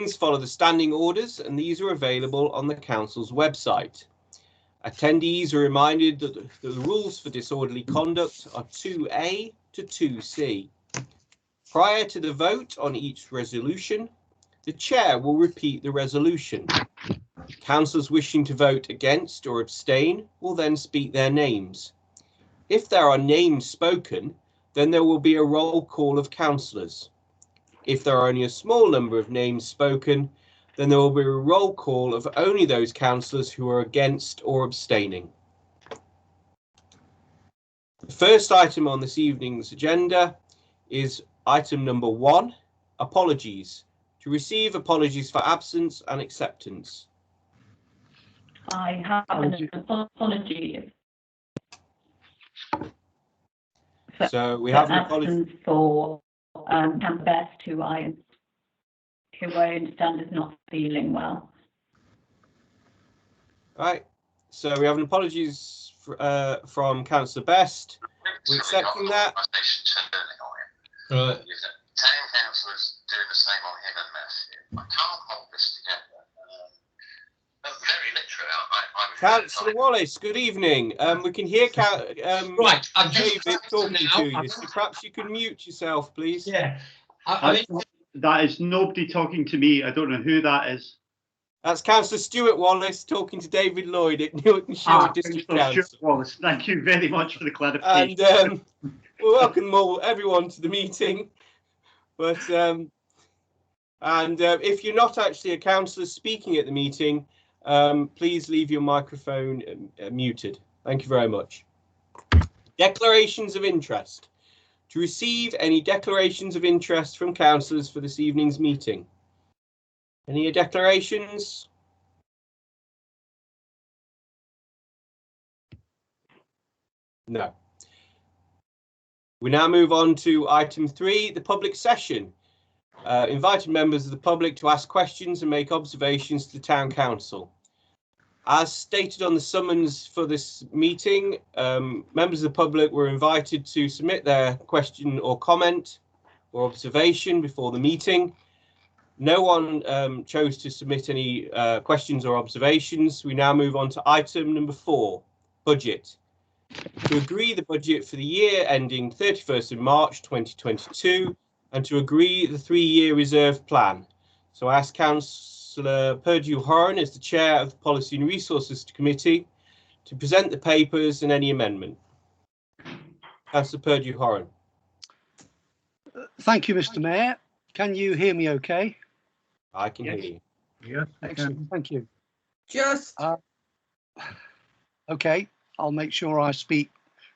follow the standing orders, and these are available on the Council's website. Attendees are reminded that the rules for disorderly conduct are 2A to 2C. Prior to the vote on each resolution, the Chair will repeat the resolution. Councillors wishing to vote against or abstain will then speak their names. If there are names spoken, then there will be a roll call of councillors. If there are only a small number of names spoken, then there will be a roll call of only those councillors who are against or abstaining. The first item on this evening's agenda is item number 1, apologies. To receive apologies for absence and acceptance. I have an apology. So we have an apology for Councillor Best, who I understand is not feeling well. Right. So we have an apologies from Councillor Best. We're accepting that. Right. 10 councillors doing the same on him and Matthew. I can't hold this together. Very literally, Councillor Wallace, good evening. We can hear right, I'm just David talking to you, so perhaps you can mute yourself, please. Yeah. That is nobody talking to me. I don't know who that is. That's Councillor Stuart Wallace talking to David Lloyd at Newark and Sherwood District Council. Stuart Wallace, thank you very much for the clarification. And we'll welcome everyone to the meeting. But if you're not actually a councillor speaking at the meeting, please leave your microphone muted. Thank you very much. Declarations of interest. To receive any declarations of interest from councillors for this evening's meeting. Any declarations? No. We now move on to item 3, the public session. Invited members of the public to ask questions and make observations to the Town Council. As stated on the summons for this meeting, members of the public were invited to submit their question or comment or observation before the meeting. No one chose to submit any questions or observations. We now move on to item number 4, budget. To agree the budget for the year ending 31st of March 2022 and to agree the 3-year reserve plan. So I ask Councillor Purdue-Horan, as the Chair of the Policy and Resources Committee, to present the papers and any amendment. Councillor Purdue-Horan. Thank you, Mr. Mayor. Can you hear me okay? I can hear you. Yeah, excellent. Thank you. Just okay, I'll make sure I speak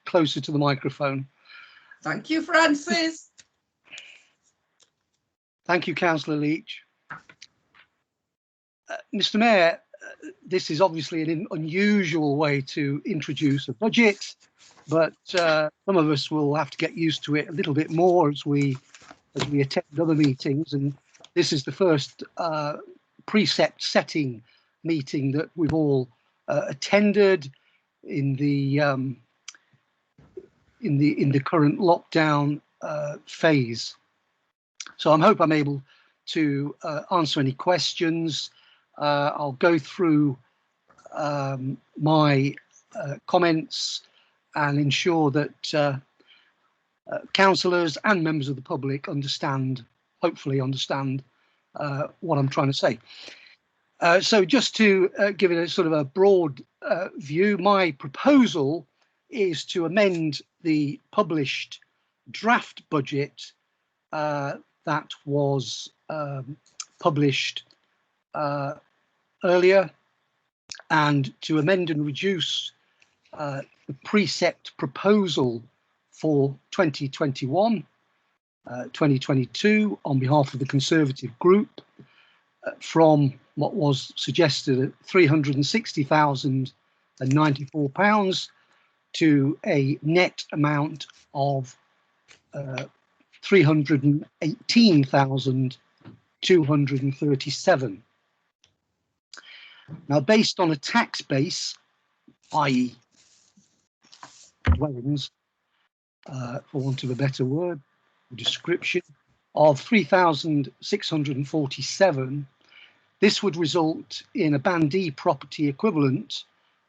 closer to the microphone. thank you, Francis. Thank you, Councillor Leach. Mr. Mayor, this is obviously an unusual way to introduce a budget, but some of us will have to get used to it a little bit more as we attend other meetings, and this is the first precept setting meeting that we've all attended in the current lockdown phase. So I hope I'm able to answer any questions. I'll go through my comments and ensure that councillors and members of the public hopefully understand what I'm trying to say. So just to give it a sort of a broad view, my proposal is to amend the published draft budget that was published earlier, and to amend and reduce the precept proposal for 2021 2022 on behalf of the Conservative group from what was suggested at £360,094 to a net amount of £318,237. Now, based on a tax base, i.e. dwellings, for want of a better word, description, of 3,647, this would result in a Band D property equivalent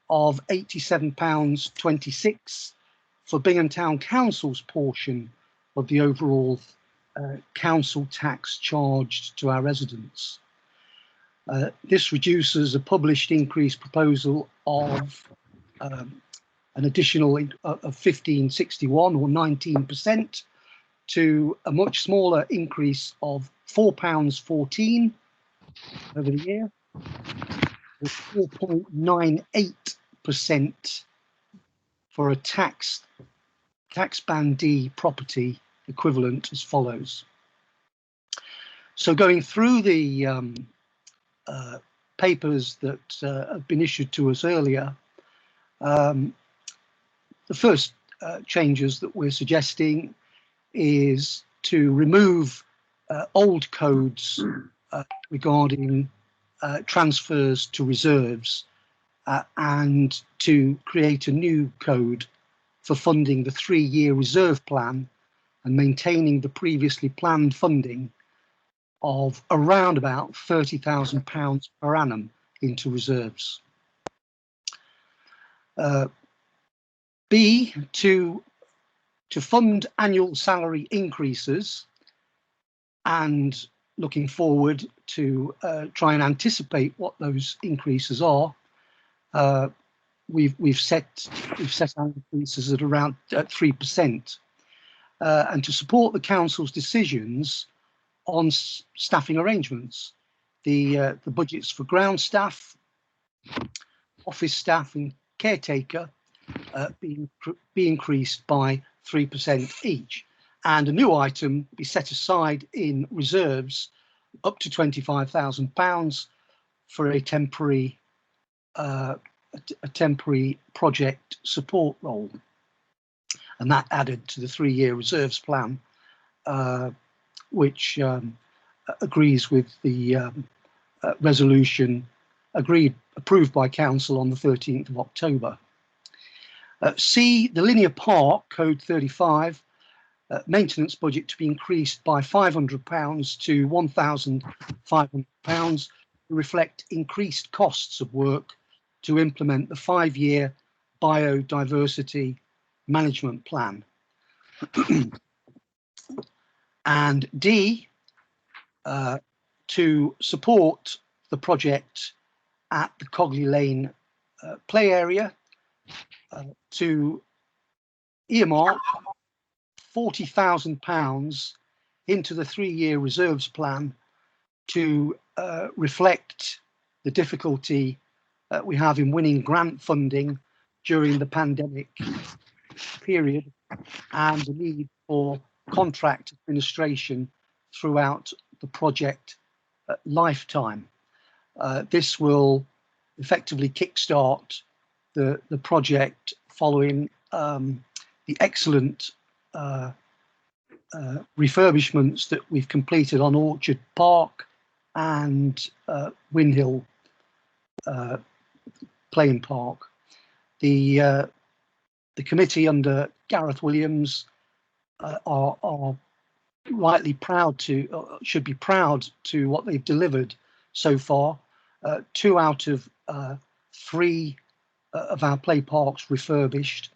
of £87.26 for Bingham Town Council's portion of the overall council tax charged to our residents. This reduces a published increase proposal of an additional of 1561 or 19% to a much smaller increase of £4.14 over the year, with 4.98% for a tax Band D property equivalent as follows. So going through the papers that have been issued to us earlier, the first changes that we're suggesting is to remove old codes regarding transfers to reserves and to create a new code for funding the 3-year reserve plan and maintaining the previously planned funding of around about £30,000 per annum into reserves. B, to fund annual salary increases and looking forward to try and anticipate what those increases are. We've set our increases at around 3%, and to support the council's decisions on staffing arrangements, the budgets for ground staff, office staff, and caretaker be increased by 3% each, and a new item be set aside in reserves up to £25,000 for a temporary project support role, and that added to the 3-year reserves plan, which agrees with the resolution approved by council on the 13th of October. C, the linear park, code 35, maintenance budget to be increased by £500 to £1,500 to reflect increased costs of work to implement the 5-year biodiversity management plan. And D, to support the project at the Cogley Lane play area, to earmark £40,000 into the 3-year reserves plan to reflect the difficulty we have in winning grant funding during the pandemic period and the need for contract administration throughout the project lifetime. This will effectively kickstart the project following the excellent refurbishments that we've completed on Orchard Park and Windhill Playing Park. The committee under Gareth Williams are rightly proud to, should be proud to what they've delivered so far. 2 out of 3 of our play parks refurbished,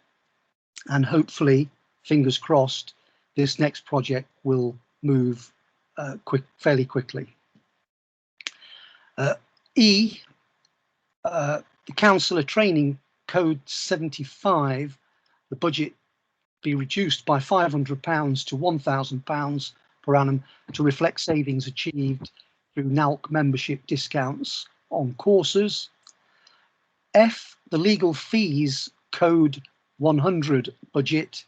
and hopefully, fingers crossed, this next project will move fairly quickly. E, the councillor training code 75, the budget be reduced by £500 to £1,000 per annum to reflect savings achieved through NALC membership discounts on courses. F, the legal fees code 100 budget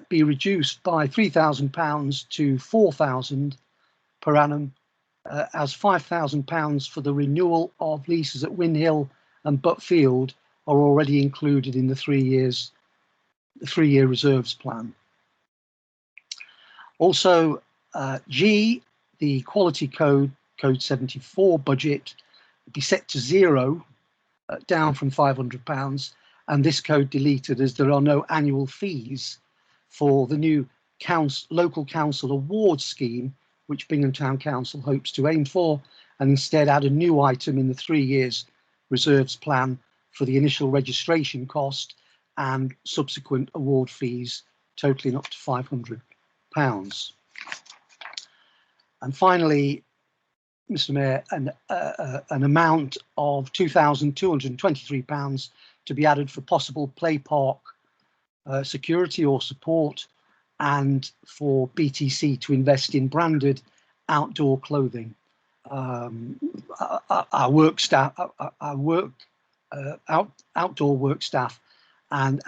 be reduced by £3,000 to £4,000 per annum, as £5,000 for the renewal of leases at Windhill and Butfield are already included in the 3-year reserves plan. Also, G, the quality code 74 budget be set to 0, down from £500, and this code deleted as there are no annual fees for the new local council award scheme which Bingham Town Council hopes to aim for, and instead add a new item in the 3 years reserves plan for the initial registration cost and subsequent award fees totaling up to £500. And finally, Mr. Mayor, an amount of £2,223 to be added for possible play park security or support, and for BTC to invest in branded outdoor clothing. Our work staff, outdoor work staff, and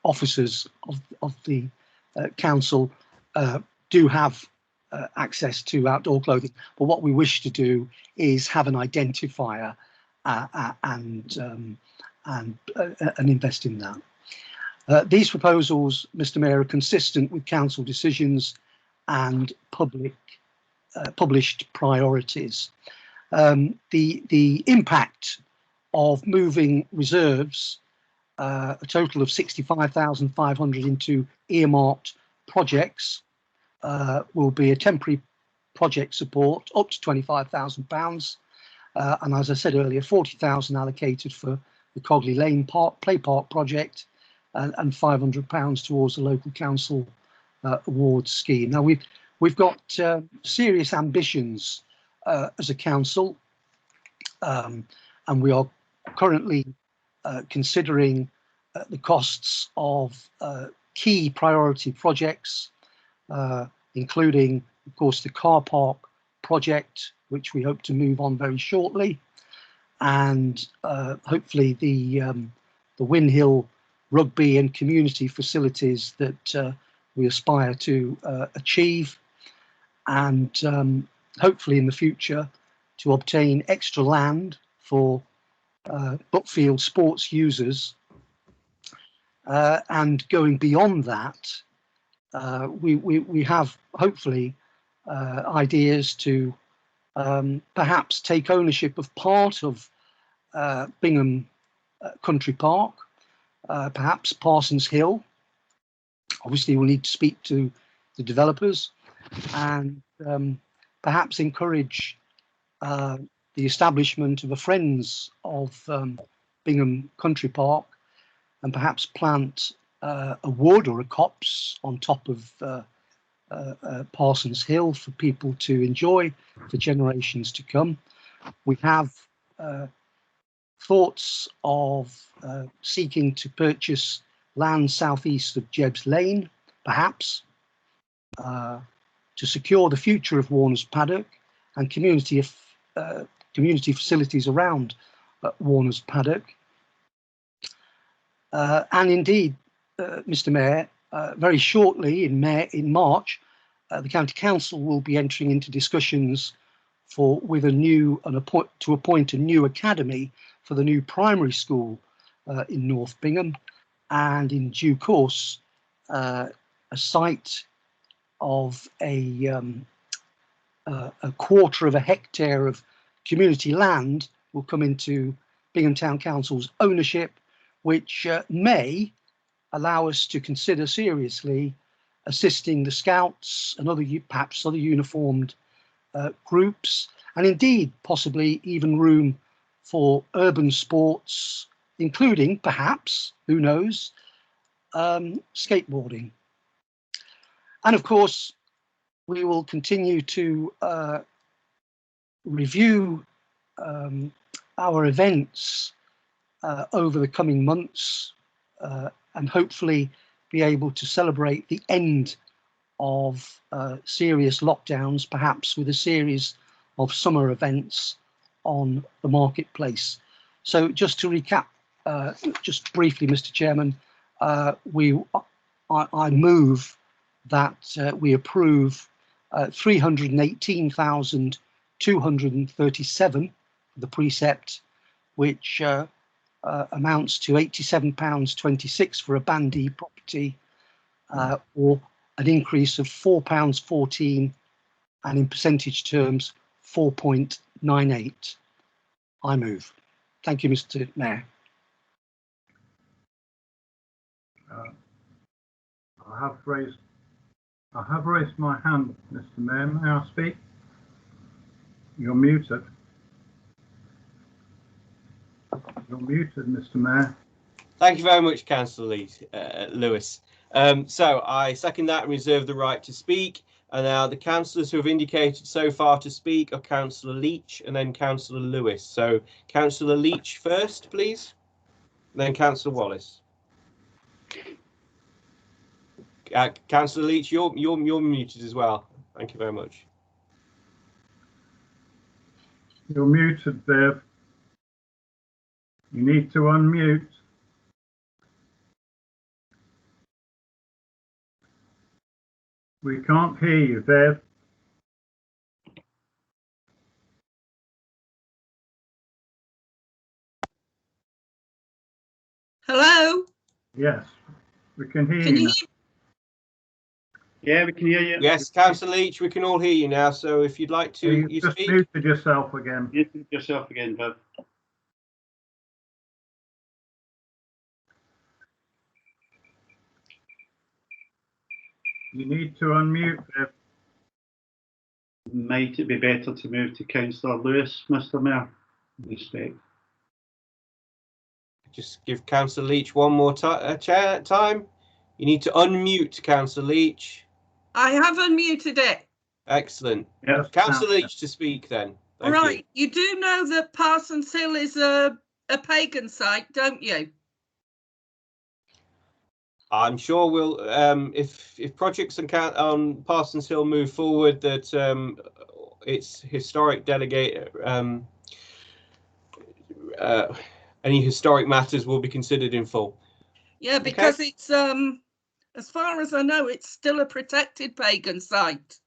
officers of the council do have access to outdoor clothing. But what we wish to do is have an identifier and invest in that. These proposals, Mr. Mayor, are consistent with council decisions and published priorities. The impact of moving reserves, a total of 65,500 into earmarked projects, will be a temporary project support up to £25,000, and as I said earlier, 40,000 allocated for the Cogley Lane Play Park project, and £500 towards the local council awards scheme. Now we've got serious ambitions as a council, and we are currently considering the costs of key priority projects, including, of course, the car park project, which we hope to move on very shortly, and hopefully the Windhill rugby and community facilities that we aspire to achieve, and hopefully in the future to obtain extra land for Buckfield sports users, and going beyond that, we have hopefully ideas to perhaps take ownership of part of Bingham Country Park, perhaps Parsons Hill. Obviously we'll need to speak to the developers, and perhaps encourage the establishment of a Friends of Bingham Country Park, and perhaps plant a wood or a copse on top of Parsons Hill for people to enjoy for generations to come. We have thoughts of seeking to purchase land southeast of Jebbs Lane, perhaps, to secure the future of Warner's Paddock and community facilities around Warner's Paddock. And indeed, Mr. Mayor, very shortly in March, the County Council will be entering into discussions to appoint a new academy for the new primary school in North Bingham, and in due course a site of a quarter of a hectare of community land will come into Bingham Town Council's ownership, which may allow us to consider seriously assisting the Scouts and perhaps other uniformed groups, and indeed possibly even room for urban sports, including perhaps, who knows, skateboarding. And of course, we will continue to review our events over the coming months, and hopefully be able to celebrate the end of serious lockdowns, perhaps with a series of summer events on the marketplace. So just to recap, just briefly, Mr. Chairman, I move that we approve 318,237 the precept, which amounts to £87.26 for a Band E property, or an increase of £4.14, and in percentage terms 4.98. I move. Thank you, Mr. Mayor. I have raised I have raised my hand, Mr. Mayor. May I speak? You're muted. You're muted, Mr. Mayor. Thank you very much, Councillor Lewis. So I second that and reserve the right to speak. And now the councillors who have indicated so far to speak are Councillor Leach and then Councillor Lewis. So Councillor Leach first, please, and then Councillor Wallace. Councillor Leach, you're muted as well. Thank you very much. You're muted, Viv. You need to unmute. We can't hear you, Viv. Hello? Yes, we can hear Can you you now. Yeah, we can hear you. Yes, Councillor Leach, we can all hear you now. So if you'd like to, You just speak. muted yourself again. Mute yourself again, Viv. You need to unmute, Viv. Might it be better to move to Councillor Lewis, Mr. Mayor? Respect. Just give Councillor Leach one more time. You need to unmute Councillor Leach. I have unmuted it. Excellent. Yes, Councillor now. Leach to speak then. Thank Right. You do know that Parsons Hill is a pagan site, don't you? I'm sure we'll, if projects on Parsons Hill move forward, that its historic delegate, any historic matters will be considered in full. Yeah, because it's as far as I know, it's still a protected pagan site.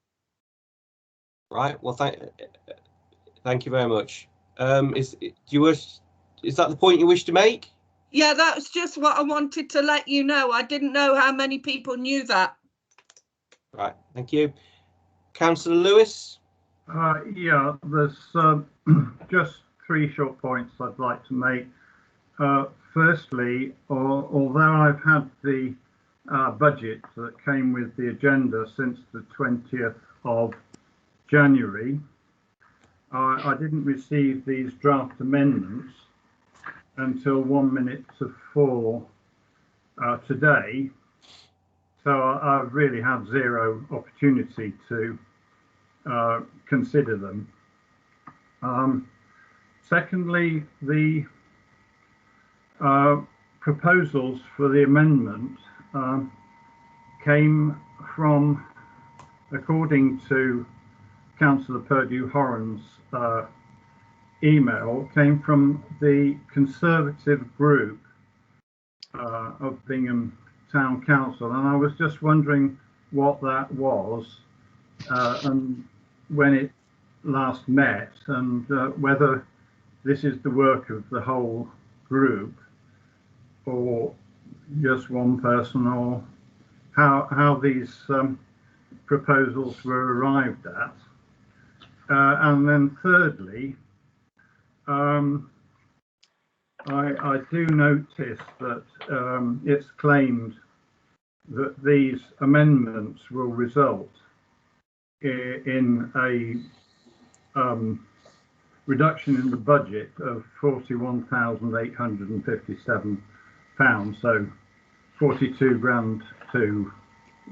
Right. Well, thank you very much. Is that the point you wish to make? Yeah, that's just what I wanted to let you know. I didn't know how many people knew that. Right. Thank you. Councillor Lewis. Yeah, there's just 3 short points I'd like to make. Firstly, although I've had the budget that came with the agenda since the 20th of January, I didn't receive these draft amendments until 1 minute to 4 today. So I really had zero opportunity to consider them. Secondly, the proposals for the amendment came from, according to Councillor Purdue-Horan's email, came from the Conservative group of Bingham Town Council, and I was just wondering what that was and when it last met, and whether this is the work of the whole group or just one person, or how these proposals were arrived at. And then thirdly, I do notice that it's claimed that these amendments will result in a reduction in the budget of £41,857, so 42 grand to,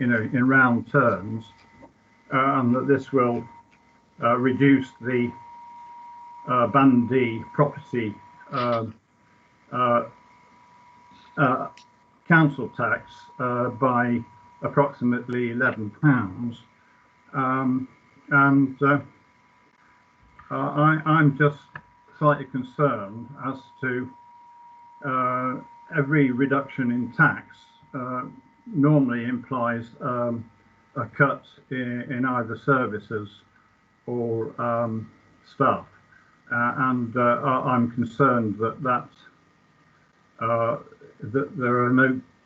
in round terms, and that this will reduce the Band D property council tax by approximately £11. I'm just slightly concerned as to every reduction in tax normally implies a cut in either services or staff, and I'm concerned that that there are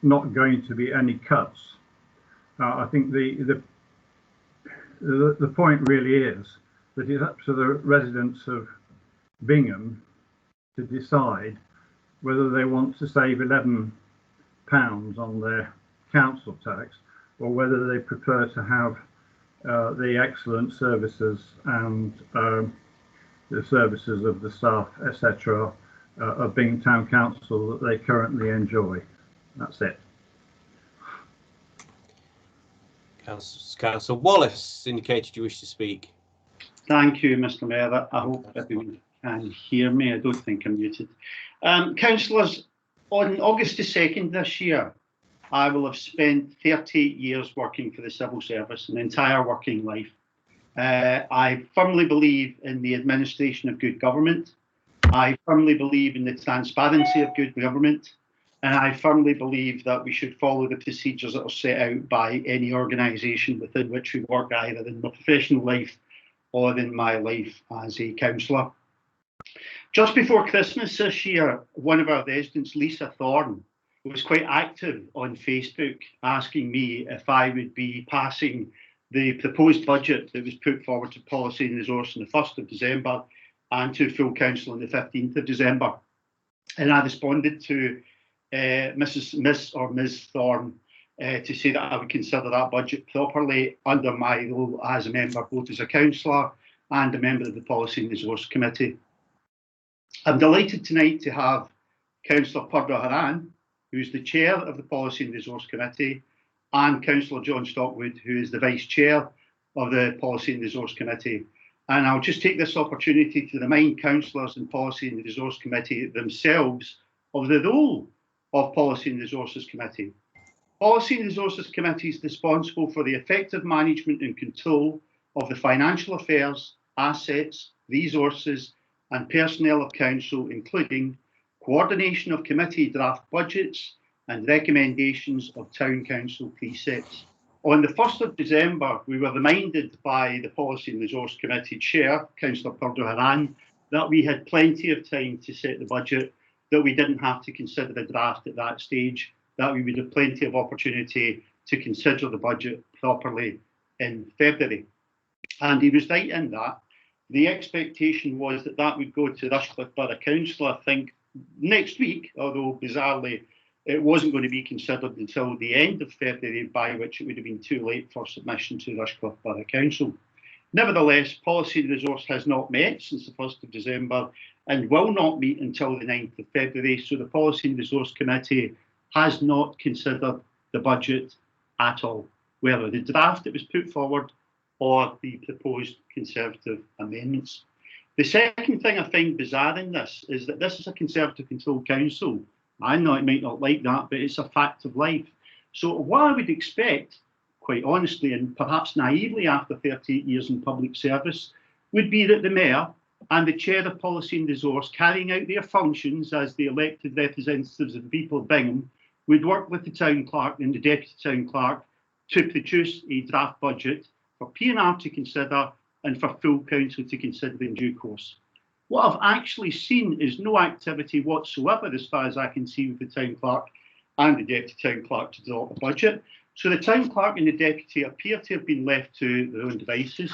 not going to be any cuts. I think the point really is that it's up to the residents of Bingham to decide whether they want to save £11 on their council tax, or whether they prefer to have the excellent services and the services of the staff, etc., of being town council that they currently enjoy. That's it. Councillor Wallace indicated you wish to speak. Thank you, Mr. Mayor. I hope everyone can hear me. I don't think I'm muted. Councillors, on August the 2nd this year, I will have spent 38 years working for the civil service, an entire working life. I firmly believe in the administration of good government. I firmly believe in the transparency of good government. And I firmly believe that we should follow the procedures that are set out by any organisation within which we work, either in my professional life or in my life as a councillor. Just before Christmas this year, one of our residents, Lisa Thorne, was quite active on Facebook asking me if I would be passing the proposed budget that was put forward to Policy and Resource on the 1st of December and to full council on the 15th of December. And I responded to Ms. Thorne to say that I would consider that budget properly under my role as a member, both as a councillor and a member of the Policy and Resource Committee. I'm delighted tonight to have Councillor Purdo Haran, who's the chair of the Policy and Resource Committee, and Councillor John Stockwood, who is the vice chair of the Policy and Resource Committee. And I'll just take this opportunity to remind councillors in Policy and Resource Committee themselves of the role of Policy and Resources Committee. Policy and Resources Committee is responsible for the effective management and control of the financial affairs, assets, resources and personnel of council, including coordination of committee draft budgets and recommendations of town council precepts. On the 1st of December, we were reminded by the Policy and Resource Committee Chair, Councillor Purdo Haran, that we had plenty of time to set the budget, that we didn't have to consider the draft at that stage, that we would have plenty of opportunity to consider the budget properly in February. And he was right in that. The expectation was that that would go to Rushcliffe Borough Council, I think, next week, although bizarrely it wasn't going to be considered until the end of February, by which it would have been too late for submission to Rushcliffe Borough Council. Nevertheless, Policy and Resource has not met since the 1st of December and will not meet until the 9th of February. So the Policy and Resource Committee has not considered the budget at all, whether the draft that was put forward or the proposed Conservative amendments. The second thing I find bizarre in this is that this is a Conservative controlled council. I know it might not like that, but it's a fact of life. So what I would expect, quite honestly and perhaps naively after 38 years in public service, would be that the Mayor and the Chair of Policy and Resource, carrying out their functions as the elected representatives of the people of Bingham, would work with the Town Clerk and the Deputy Town Clerk to produce a draft budget for P&R to consider and for full council to consider in due course. What I've actually seen is no activity whatsoever, as far as I can see, with the Town Clerk and the Deputy Town Clerk to draw up a budget. So the Town Clerk and the Deputy appear to have been left to their own devices.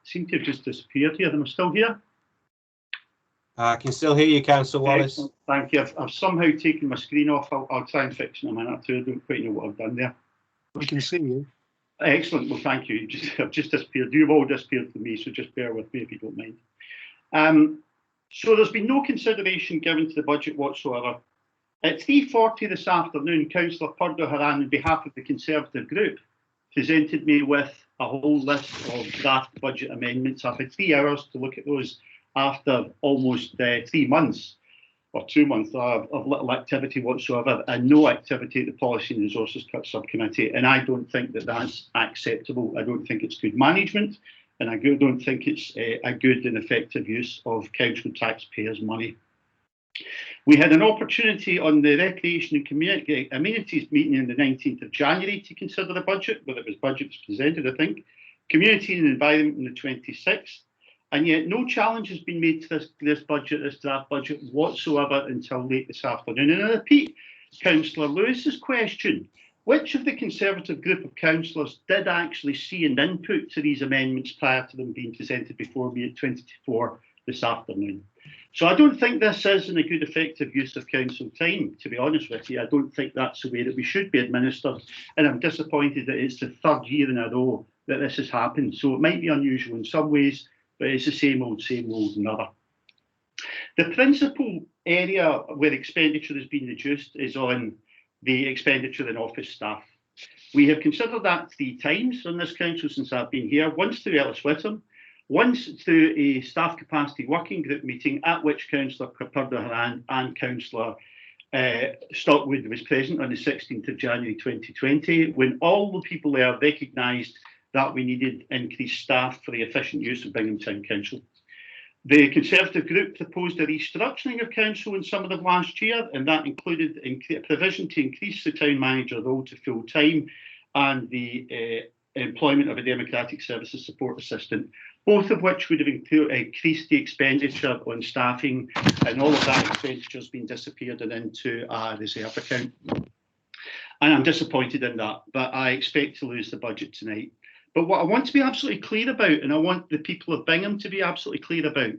Seem to have just disappeared here. Am I still here? I can still hear you, Councillor Wallace. Excellent. Thank you. I've somehow taken my screen off. I'll try and fix it in a minute or two. I don't quite know what I've done there. We can see you. Excellent. Well, thank you. I've just disappeared. You've all disappeared for me, so just bear with me if you don't mind. So there's been no consideration given to the budget whatsoever. At 3:40 this afternoon, Councillor Purdo Haran, on behalf of the Conservative group, presented me with a whole list of draft budget amendments. I've had 3 hours to look at those after almost 3 months or 2 months of little activity whatsoever and no activity at the Policy and Resources Subcommittee. And I don't think that that's acceptable. I don't think it's good management. And I don't think it's a good and effective use of council taxpayers' money. We had an opportunity on the Recreation and Community Amenities meeting on the 19th of January to consider the budget, whether it was budget was presented, I think. Community and Environment on the 26th. And yet no challenge has been made to this budget, this draft budget whatsoever until late this afternoon. And I repeat Councillor Lewis's question. Which of the Conservative group of councillors did actually see an input to these amendments prior to them being presented before me at 20 to 4 this afternoon. So I don't think this is a good effective use of council time, to be honest with you. I don't think that's the way that we should be administered. And I'm disappointed that it's the third year in a row that this has happened. So it might be unusual in some ways, but it's the same old in other. The principal area where expenditure has been reduced is on the expenditure in office staff. We have considered that 3 times on this council since I've been here, once through Ellis Whittam, once through a staff capacity working group meeting at which Councillor Purdo-Haran and Councillor Stockwood was present on the 16th of January 2020, when all the people there recognised that we needed increased staff for the efficient use of Bingham Town Council. The Conservative group proposed a restructuring of council in summer of last year, and that included a provision to increase the town manager role to full time and the employment of a democratic services support assistant, both of which would have increased the expenditure on staffing, and all of that expenditure has been disappeared and into a reserve account. And I'm disappointed in that, but I expect to lose the budget tonight. But what I want to be absolutely clear about, and I want the people of Bingham to be absolutely clear about,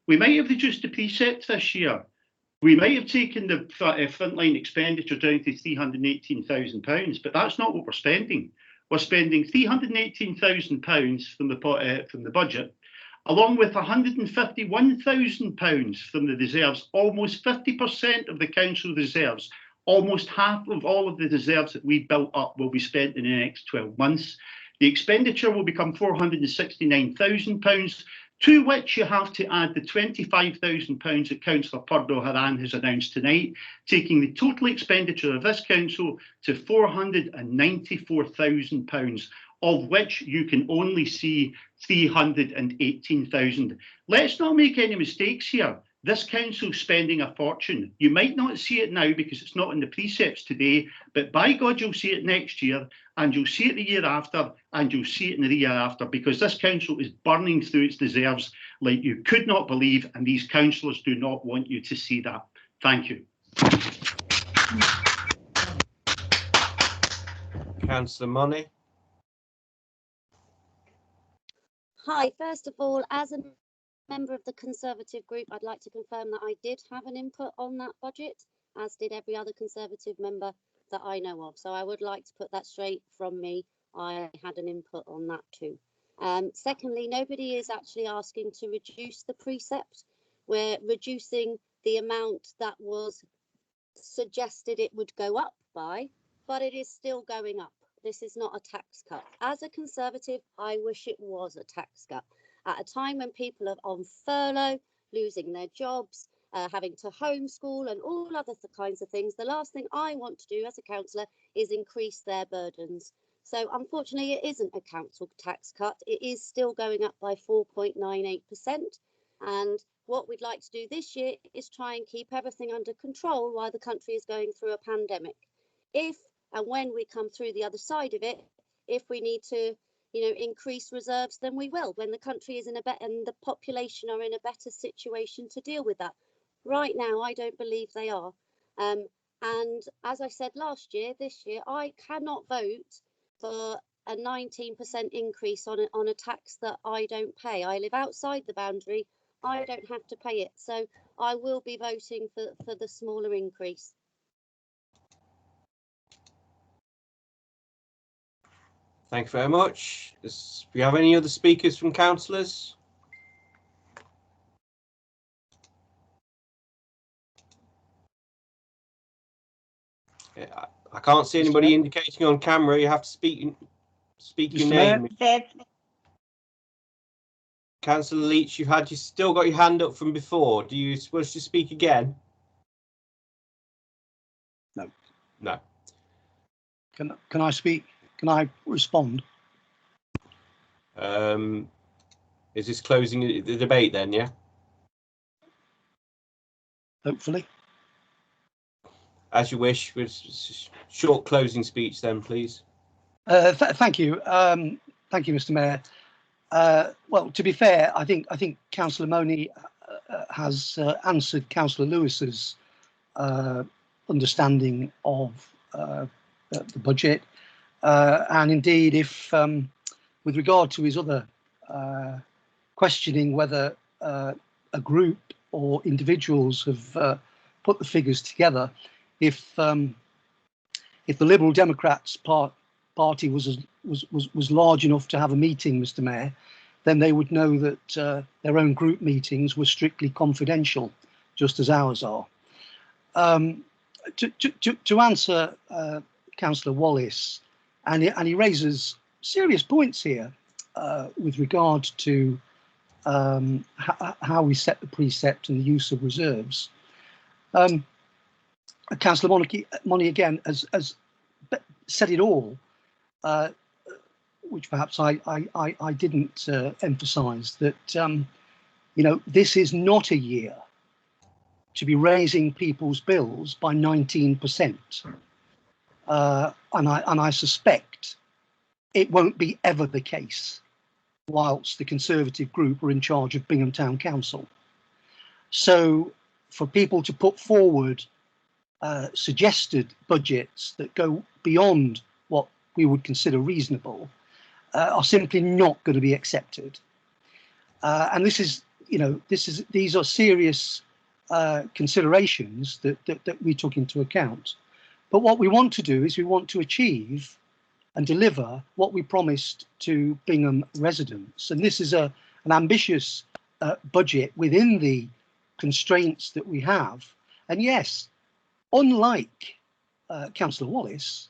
we might have reduced the precept this year. We might have taken the frontline expenditure down to £318,000, but that's not what we're spending. We're spending £318,000 from the budget, along with £151,000 from the reserves, almost 50% of the council reserves. Almost half of all of the reserves that we built up will be spent in the next 12 months. The expenditure will become £469,000, to which you have to add the £25,000 that Councillor Purdo-Haran has announced tonight, taking the total expenditure of this council to £494,000, of which you can only see £318,000. Let's not make any mistakes here. This council's spending a fortune. You might not see it now because it's not in the precepts today, but by God, you'll see it next year, and you'll see it the year after, and you'll see it in the year after, because this council is burning through its reserves like you could not believe, and these councillors do not want you to see that. Thank you. Councillor Money. Hi, first of all, as a member of the Conservative group, I'd like to confirm that I did have an input on that budget, as did every other Conservative member that I know of. So I would like to put that straight from me. I had an input on that too. Secondly, nobody is actually asking to reduce the precept. We're reducing the amount that was suggested it would go up by, but it is still going up. This is not a tax cut. As a Conservative, I wish it was a tax cut. At a time when people are on furlough, losing their jobs, having to homeschool and all other kinds of things, the last thing I want to do as a councillor is increase their burdens. So unfortunately, it isn't a council tax cut. It is still going up by 4.98%. And what we'd like to do this year is try and keep everything under control while the country is going through a pandemic. If and when we come through the other side of it, if we need to increase reserves, then we will, when the country is in a better and the population are in a better situation to deal with that. Right now, I don't believe they are. And as I said last year, this year, I cannot vote for a 19% increase on a tax that I don't pay. I live outside the boundary. I don't have to pay it. So I will be voting for the smaller increase. Thank you very much. Do we have any other speakers from councillors? Yeah, I can't see anybody indicating on camera. You have to speak your name. Councillor Leach, you still got your hand up from before. Do you supposed to speak again? No. No. Can I speak? Can I respond? Is this closing the debate then, yeah? Hopefully. As you wish, with short closing speech then, please. Thank you. Thank you, Mr. Mayor. Well, to be fair, I think Councillor Money has answered Councillor Lewis's understanding of the budget. And indeed, if with regard to his other questioning whether a group or individuals have put the figures together, if the Liberal Democrats party was large enough to have a meeting, Mr. Mayor, then they would know that their own group meetings were strictly confidential, just as ours are. To answer Councillor Wallace, and he raises serious points here with regard to how we set the precept and the use of reserves. Councillor Money again has said it all, which perhaps I didn't emphasise, that you know, this is not a year to be raising people's bills by 19%, and I suspect it won't be ever the case whilst the Conservative group are in charge of Bingham Town Council. So for people to put forward suggested budgets that go beyond what we would consider reasonable are simply not going to be accepted. And this is, you know, these are serious considerations that we took into account. But what we want to do is we want to achieve and deliver what we promised to Bingham residents. And this is an ambitious budget within the constraints that we have. And yes, unlike Councillor Wallace,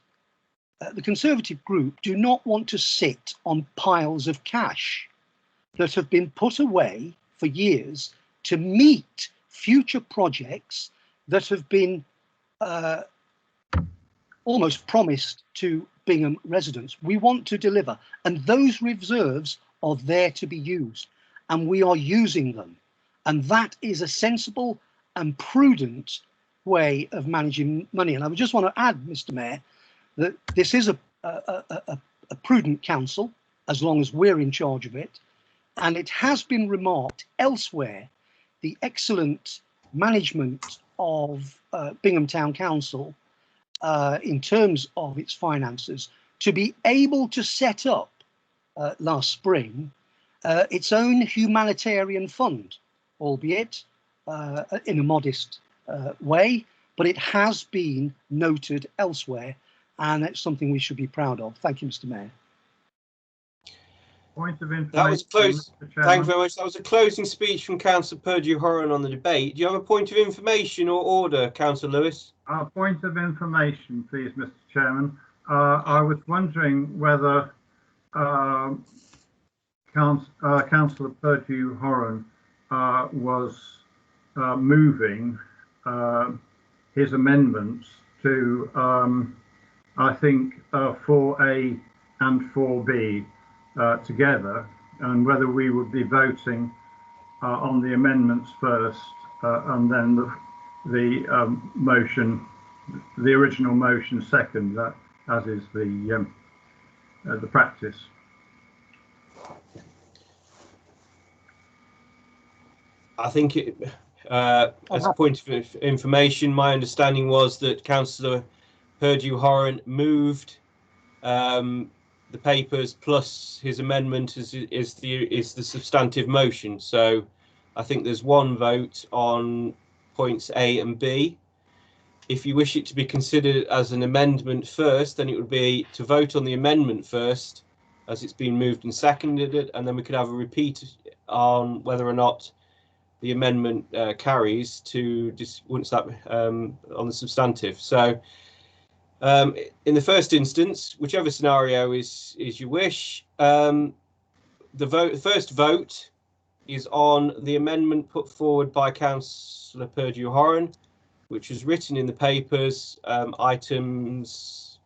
the Conservative group do not want to sit on piles of cash that have been put away for years to meet future projects that have been almost promised to Bingham residents. We want to deliver, and those reserves are there to be used, and we are using them. And that is a sensible and prudent way of managing money. And I just want to add, Mr. Mayor, that this is a prudent council, as long as we're in charge of it. And it has been remarked elsewhere, the excellent management of Bingham Town Council in terms of its finances, to be able to set up last spring its own humanitarian fund, albeit in a modest way, but it has been noted elsewhere, and it's something we should be proud of. Thank you, Mr. Mayor. Point of information. That was close. Mr. Chairman. Thank you very much. That was a closing speech from Councillor Purdue-Horan on the debate. Do you have a point of information or order, Councillor Lewis? A point of information, please, Mr. Chairman. I was wondering whether Councillor Purdue-Horan was moving his amendments to, I think, 4A and 4B together, and whether we would be voting on the amendments first and then the motion, the original motion second, as is the practice. I think as a point of information, my understanding was that Councillor Purdue-Horan moved the papers plus his amendment is the substantive motion. So I think there's one vote on points A and B. If you wish it to be considered as an amendment first, then it would be to vote on the amendment first, as it's been moved and seconded, and then we could have a repeat on whether or not the amendment carries to once that on the substantive. So in the first instance, whichever scenario is you wish, the first vote is on the amendment put forward by Councillor Purdue-Horan, which was written in the papers, items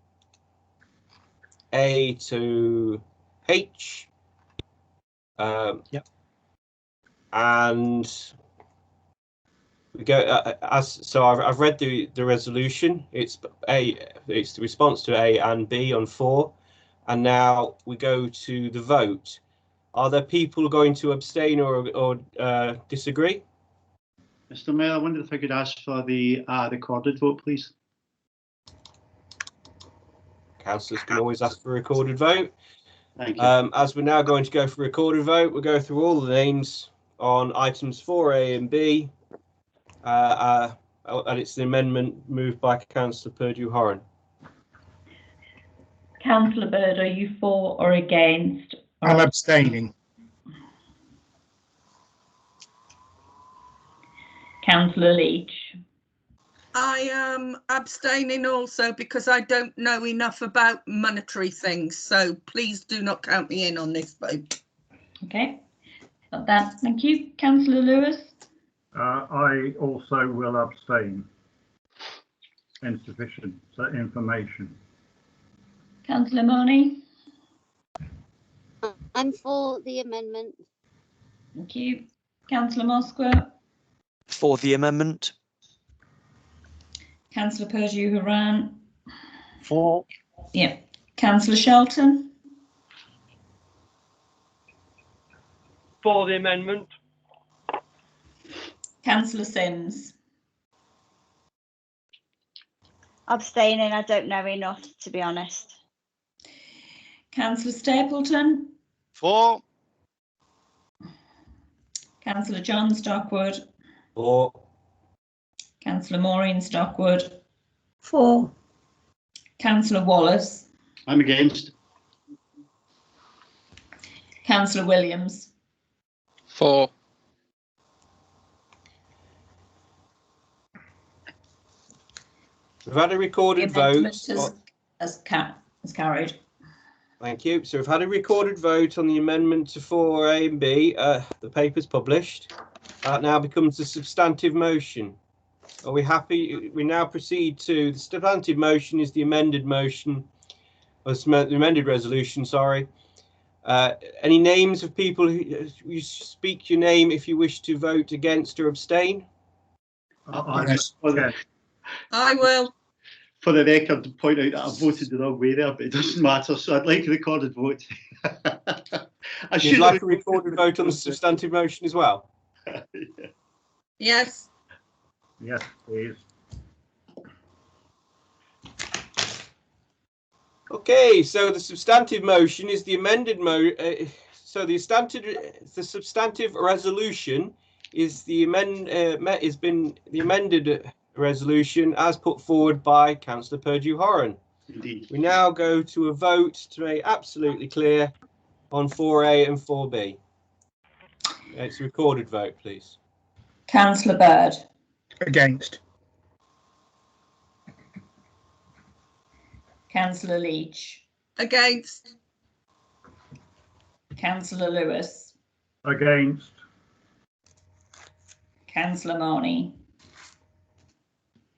A to H. Yep. And we go so I've read the resolution. It's the response to A and B on 4, and now we go to the vote. Are there people going to abstain or disagree? Mr. Mayor, I wonder if I could ask for the recorded vote, please. Councillors can always ask for a recorded vote. Thank you. As we're now going to go for a recorded vote, we'll go through all the names on items 4A and B, and it's an amendment moved by Councillor Purdue-Horan. Councillor Bird, are you for or against? I'm abstaining. Councillor Leach. I am abstaining also because I don't know enough about monetary things. So please do not count me in on this vote. Okay, got that. Thank you. Councillor Lewis. I also will abstain. Insufficient information. Councillor Money. I'm for the amendment. Thank you. Councillor Moscow. For the amendment. Councillor Purdue-Horan. For. Yeah. Councillor Shelton. For the amendment. Councillor Sims. Abstaining, I don't know enough, to be honest. Councillor Stapleton. For. Councillor John Stockwood. For. Councillor Maureen Stockwood. For. Councillor Wallace. I'm against. Councillor Williams. For. We've had a recorded vote. As carried. Thank you. So we've had a recorded vote on the amendment to 4A and B. The paper's published. That now becomes the substantive motion. Are we happy? We now proceed to the substantive motion is the amended motion, or the amended resolution, sorry. Any names of people who you speak your name if you wish to vote against or abstain? Yes. I will. For the record, to point out that I voted the wrong way there, but it doesn't matter. So I'd like a recorded vote. You'd like a recorded vote on the substantive motion as well? Yes. Yes, please. Okay, so the substantive motion is the amended so the substantive resolution is the amended resolution as put forward by Councillor Purdue-Horan. Indeed. We now go to a vote to make absolutely clear on 4A and 4B. It's a recorded vote, please. Councillor Bird. Against. Councillor Leach. Against. Councillor Lewis. Against. Councillor Marnie.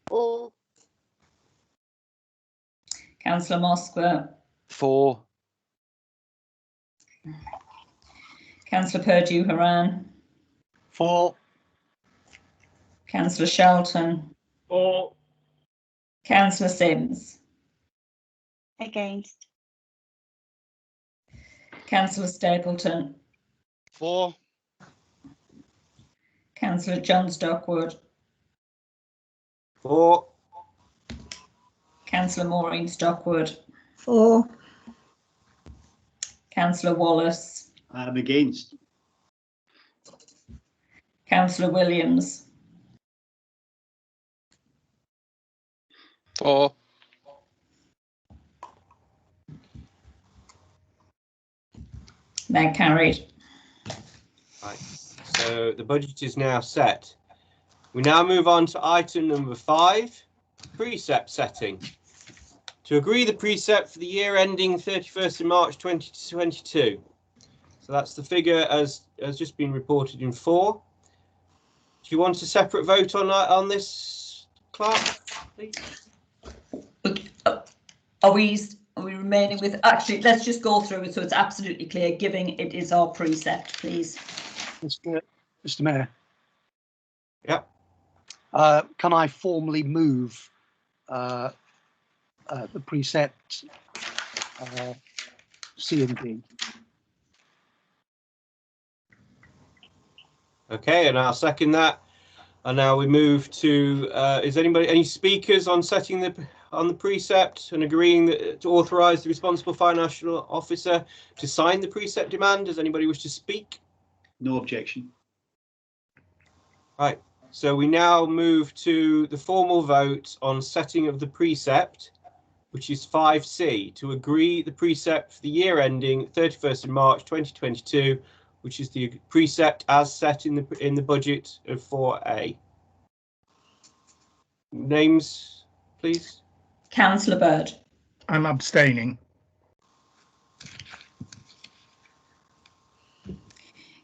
For. Councillor Moscow. For. Councillor Purdue-Horan. For. Councillor Shelton. For. Councillor Sims. Against. Councillor Stapleton. For. Councillor John Stockwood. For. Councillor Maureen Stockwood. For. Councillor Wallace. I'm against. Councillor Williams. For. That carried. Right. So the budget is now set. We now move on to item number 5, precept setting. To agree the precept for the year ending 31st of March 2022. So that's the figure as just been reported in 4. Do you want a separate vote on this, Clark, please? Are we remaining with, actually, let's just go through it so it's absolutely clear, given it is our precept, please. Mr. Mayor. Yep. Can I formally move the precept C and D? Okay, and I'll second that. And now we move to, is any speakers on setting the precept and agreeing that to authorise the responsible financial officer to sign the precept demand? Does anybody wish to speak? No objection. Right. So we now move to the formal vote on setting of the precept, which is 5C, to agree the precept for the year ending 31st of March 2022, which is the precept as set in the budget of 4A. Names, please. Councillor Bird. I'm abstaining.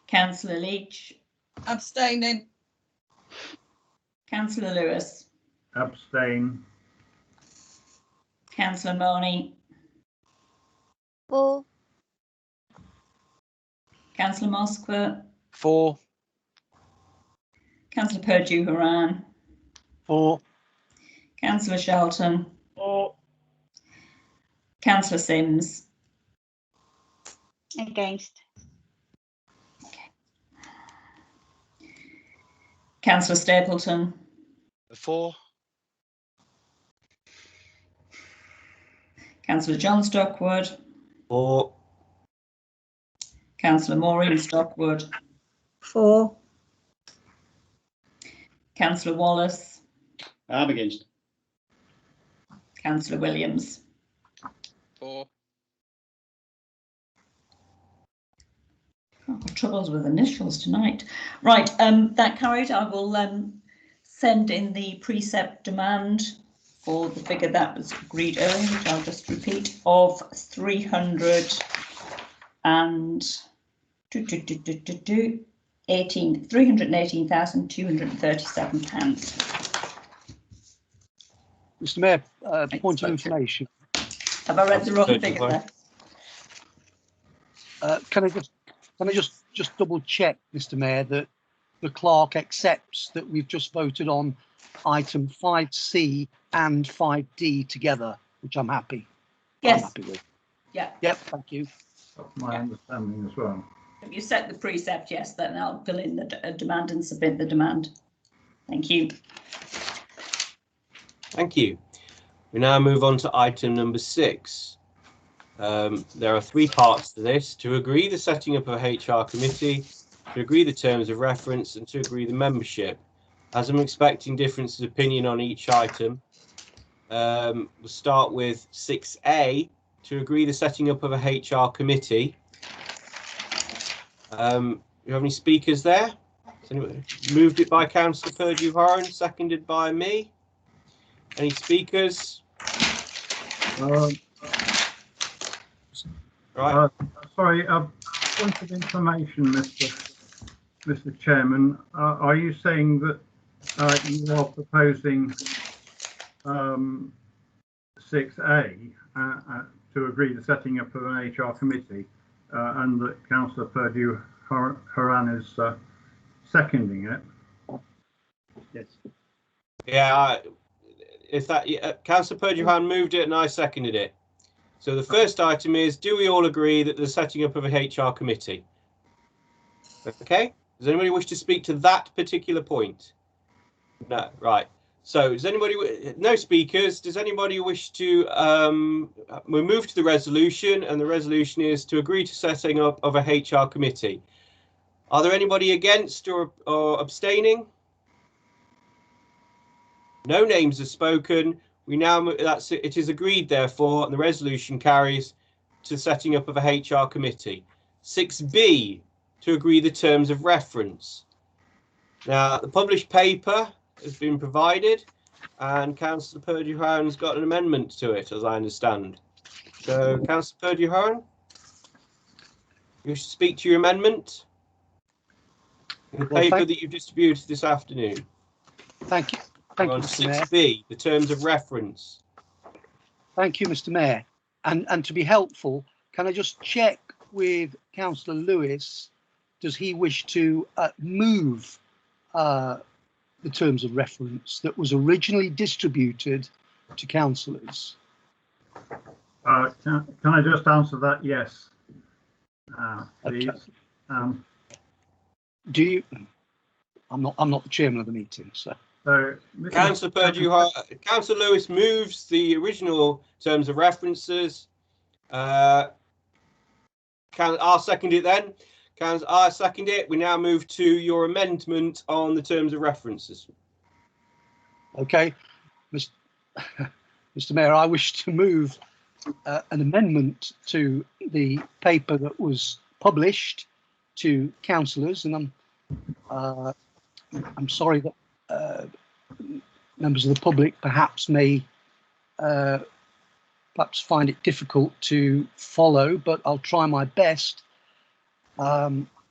Councillor Leach. Abstaining. Councillor Lewis. Abstain. Councillor Marnie. 4. Councillor Moskva. 4. Councillor Purdue-Horan. 4. Councillor Shelton. 4. Councillor Sims. Against. Councillor Stapleton. 4. Councillor John Stockwood. 4. Councillor Maureen Stockwood. 4. Councillor Wallace. I'm against. Councillor Williams. 4. I've got troubles with initials tonight. Right, that carried. I will send in the precept demand for the figure that was agreed earlier, which I'll just repeat, of £318,237. Mr. Mayor, point of information. Have I read the wrong figure there? Can I just double check, Mr. Mayor, that the clerk accepts that we've just voted on item 5C and 5D together, which I'm happy. Yes. I'm happy with. Yeah. Yep. Thank you. That's my understanding as well. If you set the precept, yes, then I'll fill in the demand and submit the demand. Thank you. Thank you. We now move on to item number 6. There are 3 parts to this: to agree the setting up of a HR committee, to agree the terms of reference, and to agree the membership. As I'm expecting differences of opinion on each item, we'll start with 6A, to agree the setting up of a HR committee. You have any speakers there? Moved it by Councillor Purdue-Horan, seconded by me. Any speakers? Right. Sorry, point of information, Mr. Chairman. Are you saying that you are proposing 6A to agree the setting up of an HR committee, and that Councillor Purdue-Horan is seconding it? Yes. Yeah, if that Councillor Purdue-Horan moved it and I seconded it. So the first item is, do we all agree that the setting up of a HR committee? Okay. Does anybody wish to speak to that particular point? No. Right. So does anybody, no speakers, does anybody wish to, we'll move to the resolution, and the resolution is to agree to setting up of a HR committee. Are there anybody against or abstaining? No names are spoken. We now, it is agreed, therefore, and the resolution carries to setting up of a HR committee. 6B, to agree the terms of reference. Now, the published paper has been provided, and Councillor Purdue-Horan's got an amendment to it, as I understand. So, Councillor Purdue-Horan, you wish to speak to your amendment in the paper that you've distributed this afternoon. Thank you. Thank you, Mr. Mayor. 6B, the terms of reference. Thank you, Mr. Mayor. And to be helpful, can I just check with Councillor Lewis? Does he wish to move the terms of reference that was originally distributed to councillors? Can I just answer that? Yes. Please. Okay. Do you? I'm not the chairman of the meeting, so. Councillor Purdue-Horan, Councillor Lewis moves the original terms of references. I'll second it then. I second it. We now move to your amendment on the terms of references. Okay, Mr. Mayor, I wish to move an amendment to the paper that was published to councillors, and I'm sorry that members of the public perhaps may perhaps find it difficult to follow, but I'll try my best.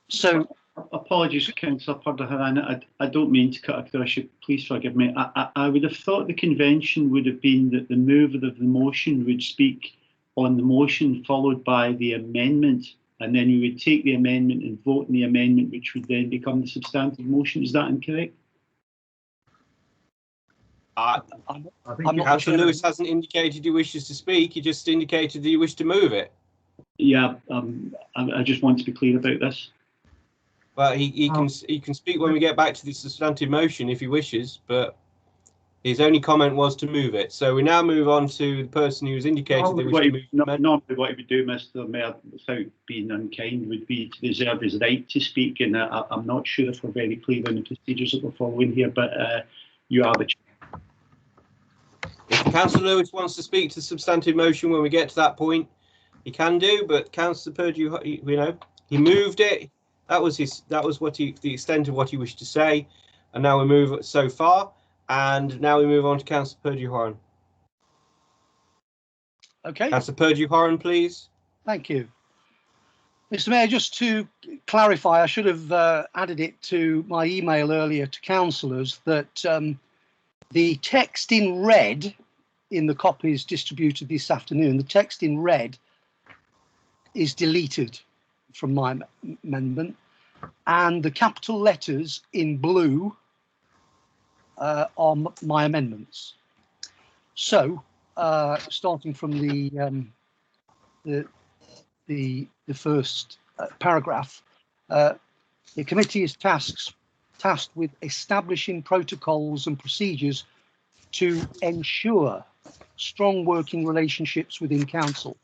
So, apologies, Councillor Purdaharan. I don't mean to cut across you. Please forgive me. I would have thought the convention would have been that the mover of the motion would speak on the motion followed by the amendment, and then you would take the amendment and vote on the amendment, which would then become the substantive motion. Is that incorrect? I think Councillor Lewis hasn't indicated he wishes to speak. He just indicated that he wished to move it. Yeah, I just want to be clear about this. Well, he can speak when we get back to the substantive motion if he wishes, but his only comment was to move it. So we now move on to the person who's indicated they wish to move the amendment. Normally what he would do, Mr. Mayor, without being unkind, would be to reserve his right to speak, and I'm not sure if we're very clear on the procedures that we're following here, but you are the chair. If Councillor Lewis wants to speak to the substantive motion when we get to that point, he can do, but Councillor Purdue, you know, he moved it. That was the extent of what he wished to say, and now we move so far, and now we move on to Councillor Purdue-Horan. Okay. Councillor Purdue-Horan, please. Thank you, Mr. Mayor. Just to clarify, I should have added it to my email earlier to councillors that the text in red in the copies distributed this afternoon, the text in red is deleted from my amendment, and the capital letters in blue are my amendments. So, starting from the first paragraph, the committee is tasked with establishing protocols and procedures to ensure strong working relationships within council.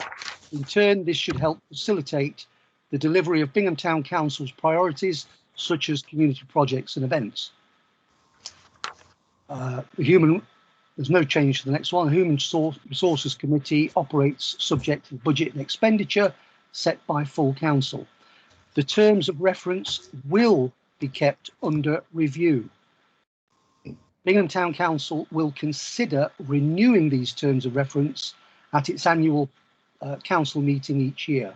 In turn, this should help facilitate the delivery of Bingham Town Council's priorities, such as community projects and events. There's no change to the next one. The Human Resources Committee operates subject to budget and expenditure set by full council. The terms of reference will be kept under review. Bingham Town Council will consider renewing these terms of reference at its annual council meeting each year.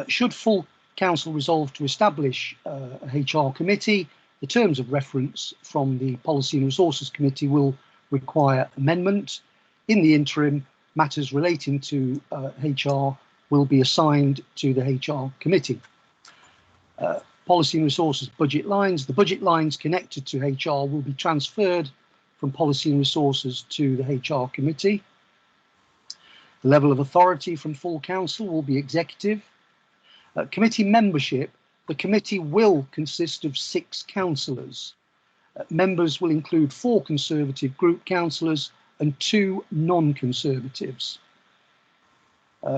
Should full council resolve to establish a HR committee, the terms of reference from the Policy and Resources Committee will require amendment. In the interim, matters relating to HR will be assigned to the HR committee. Policy and Resources budget lines. The budget lines connected to HR will be transferred from Policy and Resources to the HR committee. The level of authority from full council will be executive. Committee membership. The committee will consist of 6 councillors. Members will include 4 Conservative group councillors and 2 non-Conservatives.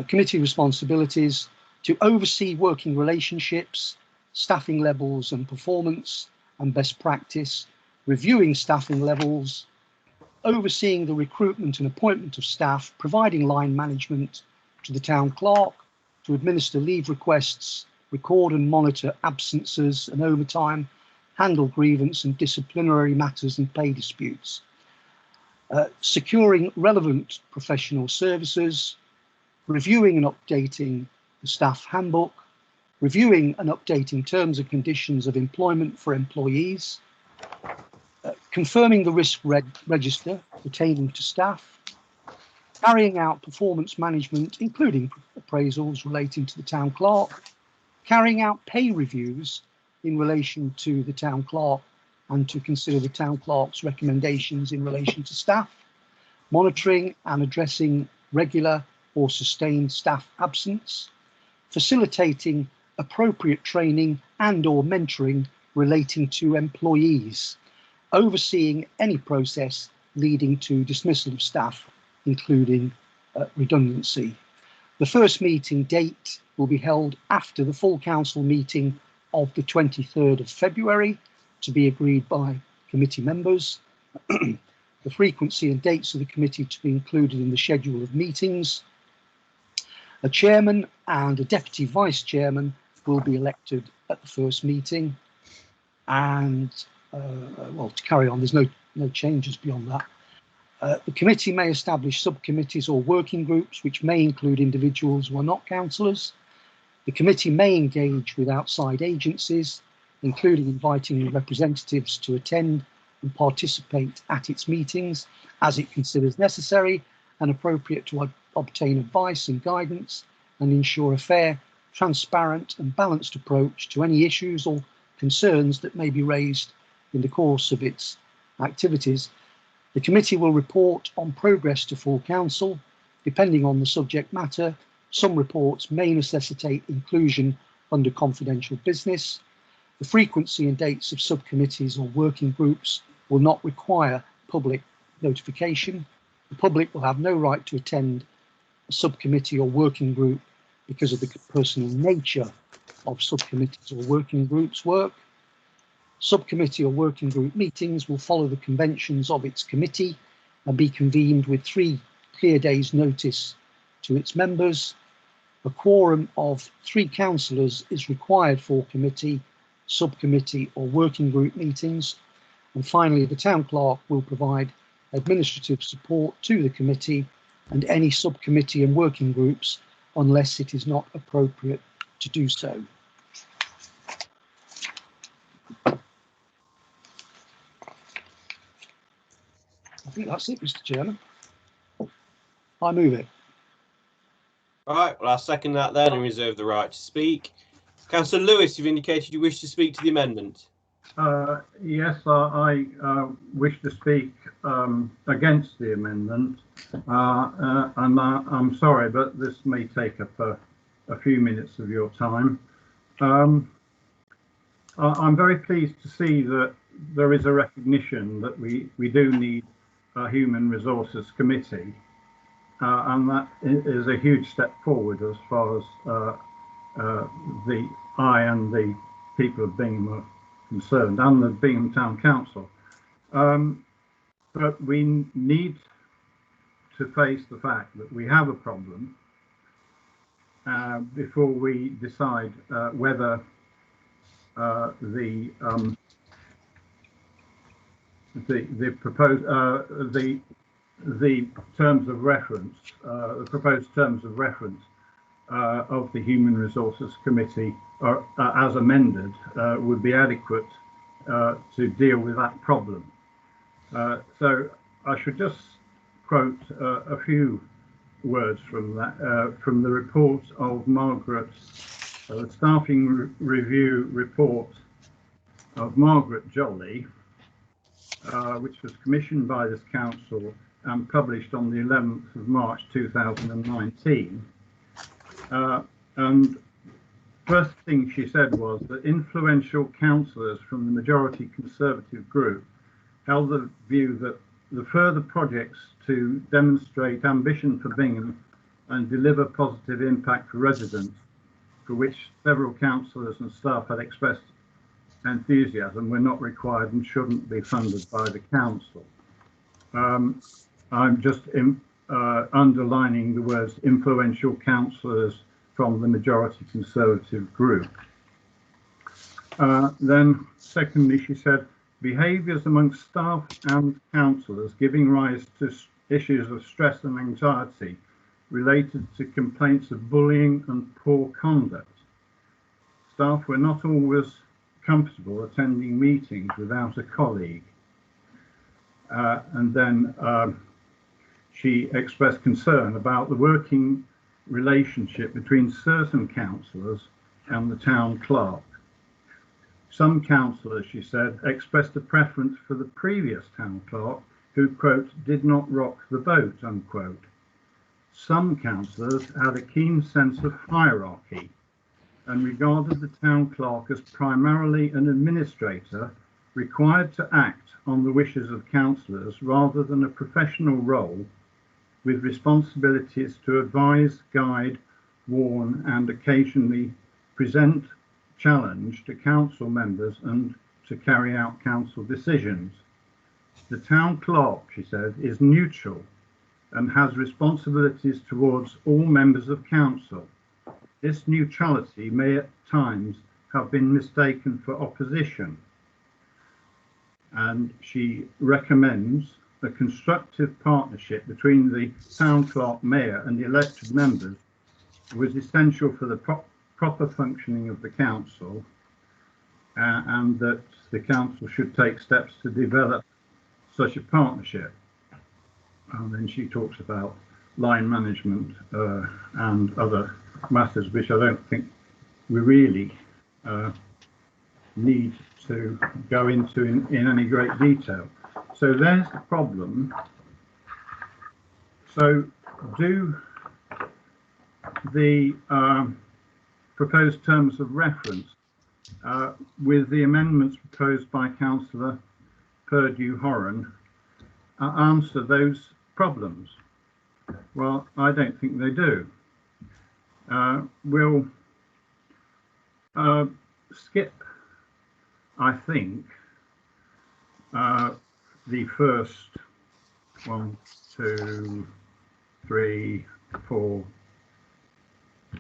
Committee responsibilities: to oversee working relationships, staffing levels and performance and best practice, reviewing staffing levels, overseeing the recruitment and appointment of staff, providing line management to the town clerk, to administer leave requests, record and monitor absences and overtime, handle grievance and disciplinary matters and pay disputes, securing relevant professional services, reviewing and updating the staff handbook, reviewing and updating terms and conditions of employment for employees, confirming the risk register pertaining to staff, carrying out performance management, including appraisals relating to the town clerk, carrying out pay reviews in relation to the town clerk and to consider the town clerk's recommendations in relation to staff, monitoring and addressing regular or sustained staff absence, facilitating appropriate training and or mentoring relating to employees, overseeing any process leading to dismissal of staff, including redundancy. The first meeting date will be held after the full council meeting of the 23rd of February, to be agreed by committee members. The frequency and dates of the committee to be included in the schedule of meetings. A chairman and a deputy vice chairman will be elected at the first meeting. And well, to carry on, there's no changes beyond that. The committee may establish subcommittees or working groups which may include individuals who are not councillors. The committee may engage with outside agencies, including inviting representatives to attend and participate at its meetings as it considers necessary and appropriate to obtain advice and guidance and ensure a fair, transparent and balanced approach to any issues or concerns that may be raised in the course of its activities. The committee will report on progress to full council. Depending on the subject matter, some reports may necessitate inclusion under confidential business. The frequency and dates of subcommittees or working groups will not require public notification. The public will have no right to attend a subcommittee or working group because of the personal nature of subcommittees or working groups' work. Subcommittee or working group meetings will follow the conventions of its committee and be convened with 3 clear days' notice to its members. A quorum of 3 councillors is required for committee, subcommittee or working group meetings. And finally, the town clerk will provide administrative support to the committee and any subcommittee and working groups unless it is not appropriate to do so. I think that's it, Mr. Chairman. I move it. All right, well, I'll second that then and reserve the right to speak. Councillor Lewis, you've indicated you wish to speak to the amendment. Yes, I wish to speak against the amendment, and I'm sorry, but this may take up a few minutes of your time. I'm very pleased to see that there is a recognition that we do need a Human Resources Committee, and that is a huge step forward as far as I and the people of Bingham are concerned, and the Bingham Town Council. But we need to face the fact that we have a problem before we decide whether the proposed the terms of reference, the proposed terms of reference of the Human Resources Committee, are, as amended, would be adequate to deal with that problem. So I should just quote a few words from that, from the report of Margaret, the staffing review report of Margaret Jolly, which was commissioned by this council and published on the 11th of March 2019. And first thing she said was that influential councillors from the majority Conservative group held the view that the further projects to demonstrate ambition for Bingham and deliver positive impact for residents, for which several councillors and staff had expressed enthusiasm, were not required and shouldn't be funded by the council. I'm just underlining the words influential councillors from the majority Conservative group. Then secondly, she said, behaviours amongst staff and councillors giving rise to issues of stress and anxiety related to complaints of bullying and poor conduct. Staff were not always comfortable attending meetings without a colleague. And then she expressed concern about the working relationship between certain councillors and the town clerk. Some councillors, she said, expressed a preference for the previous town clerk who, quote, did not rock the boat, unquote. Some councillors had a keen sense of hierarchy and regarded the town clerk as primarily an administrator required to act on the wishes of councillors rather than a professional role with responsibilities to advise, guide, warn and occasionally present challenge to council members and to carry out council decisions. The town clerk, she said, is neutral and has responsibilities towards all members of council. This neutrality may at times have been mistaken for opposition, and she recommends a constructive partnership between the town clerk, mayor and the elected members was essential for the proper functioning of the council, and that the council should take steps to develop such a partnership. And then she talks about line management and other matters, which I don't think we really need to go into in any great detail. So there's the problem. So do the proposed terms of reference with the amendments proposed by Councillor Purdue-Horan answer those problems? Well, I don't think they do. We'll skip, I think, the first 1, 2, 3, 4,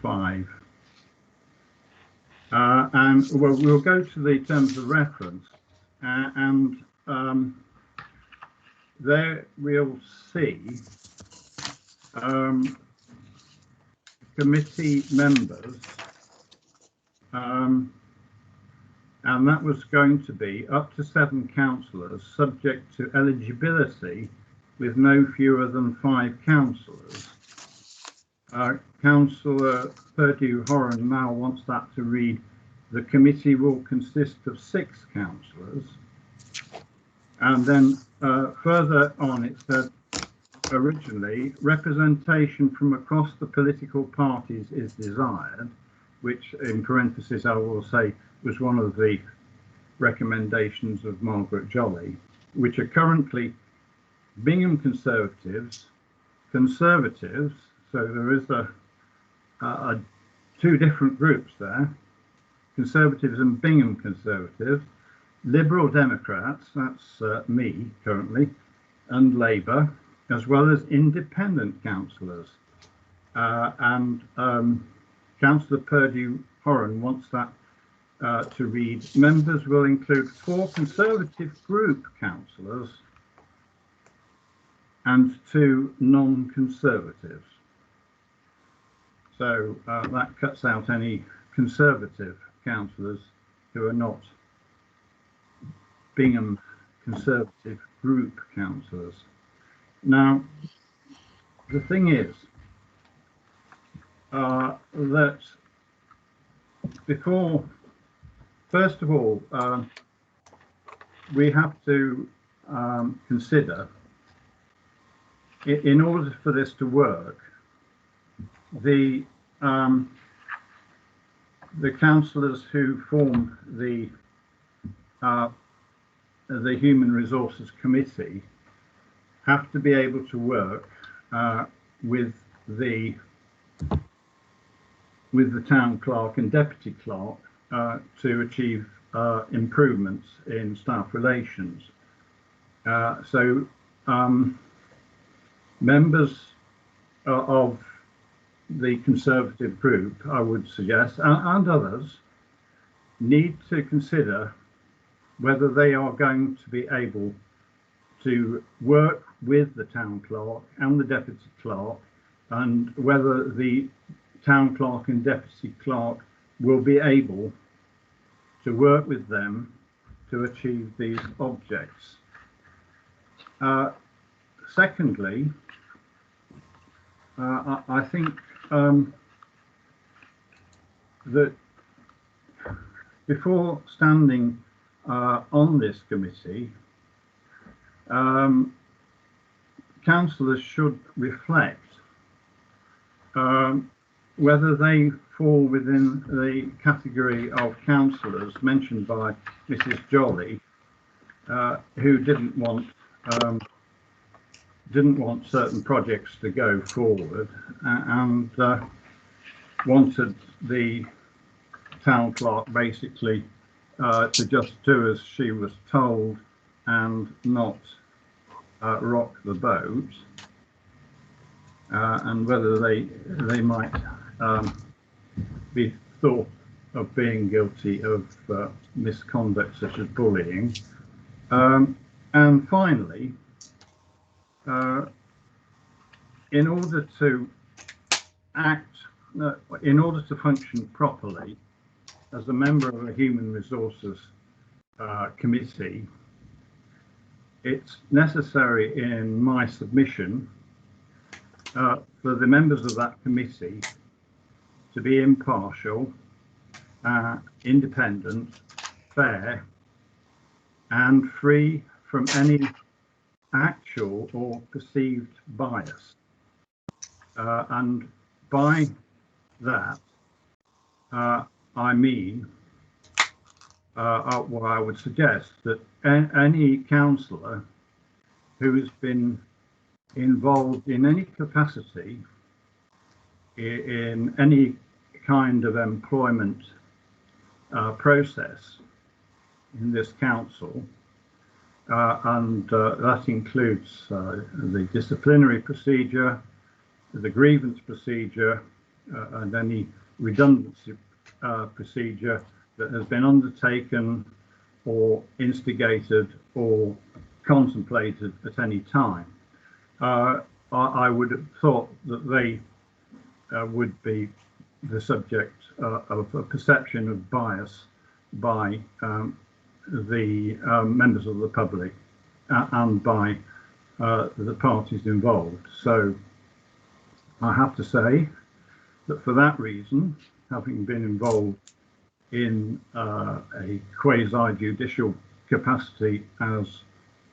5. And we'll go to the terms of reference, and there we'll see committee members, and that was going to be up to 7 councillors, subject to eligibility, with no fewer than 5 councillors. Councillor Purdue-Horan now wants that to read, the committee will consist of 6 councillors. And then further on it said, originally, representation from across the political parties is desired, which in parentheses I will say was one of the recommendations of Margaret Jolly, which are currently Bingham Conservatives, Conservatives, so there is a 2 different groups there, Conservatives and Bingham Conservatives, Liberal Democrats, that's me currently, and Labour, as well as independent councillors. And Councillor Purdue-Horan wants that to read, members will include 4 Conservative group councillors and 2 non-Conservatives. So that cuts out any Conservative councillors who are not Bingham Conservative group councillors. Now, the thing is that before, first of all, we have to consider, in order for this to work, the councillors who form the Human Resources Committee have to be able to work with the town clerk and deputy clerk to achieve improvements in staff relations. So members of the Conservative group, I would suggest, and others, need to consider whether they are going to be able to work with the town clerk and the deputy clerk, and whether the town clerk and deputy clerk will be able to work with them to achieve these objects. Secondly, I think that before standing on this committee, councillors should reflect whether they fall within the category of councillors mentioned by Mrs. Jolly, who didn't want didn't want certain projects to go forward and wanted the town clerk basically to just do as she was told and not rock the boat, and whether they might be thought of being guilty of misconduct such as bullying. And finally, in order to function properly as a member of a human resources committee, it's necessary in my submission for the members of that committee to be impartial, independent, fair, and free from any actual or perceived bias. And by that, I mean, what I would suggest that any councillor who has been involved in any capacity in any kind of employment process in this council, and that includes the disciplinary procedure, the grievance procedure, and any redundancy procedure that has been undertaken or instigated or contemplated at any time. I would have thought that they would be the subject of a perception of bias by the members of the public and by the parties involved. So I have to say that for that reason, having been involved in a quasi-judicial capacity as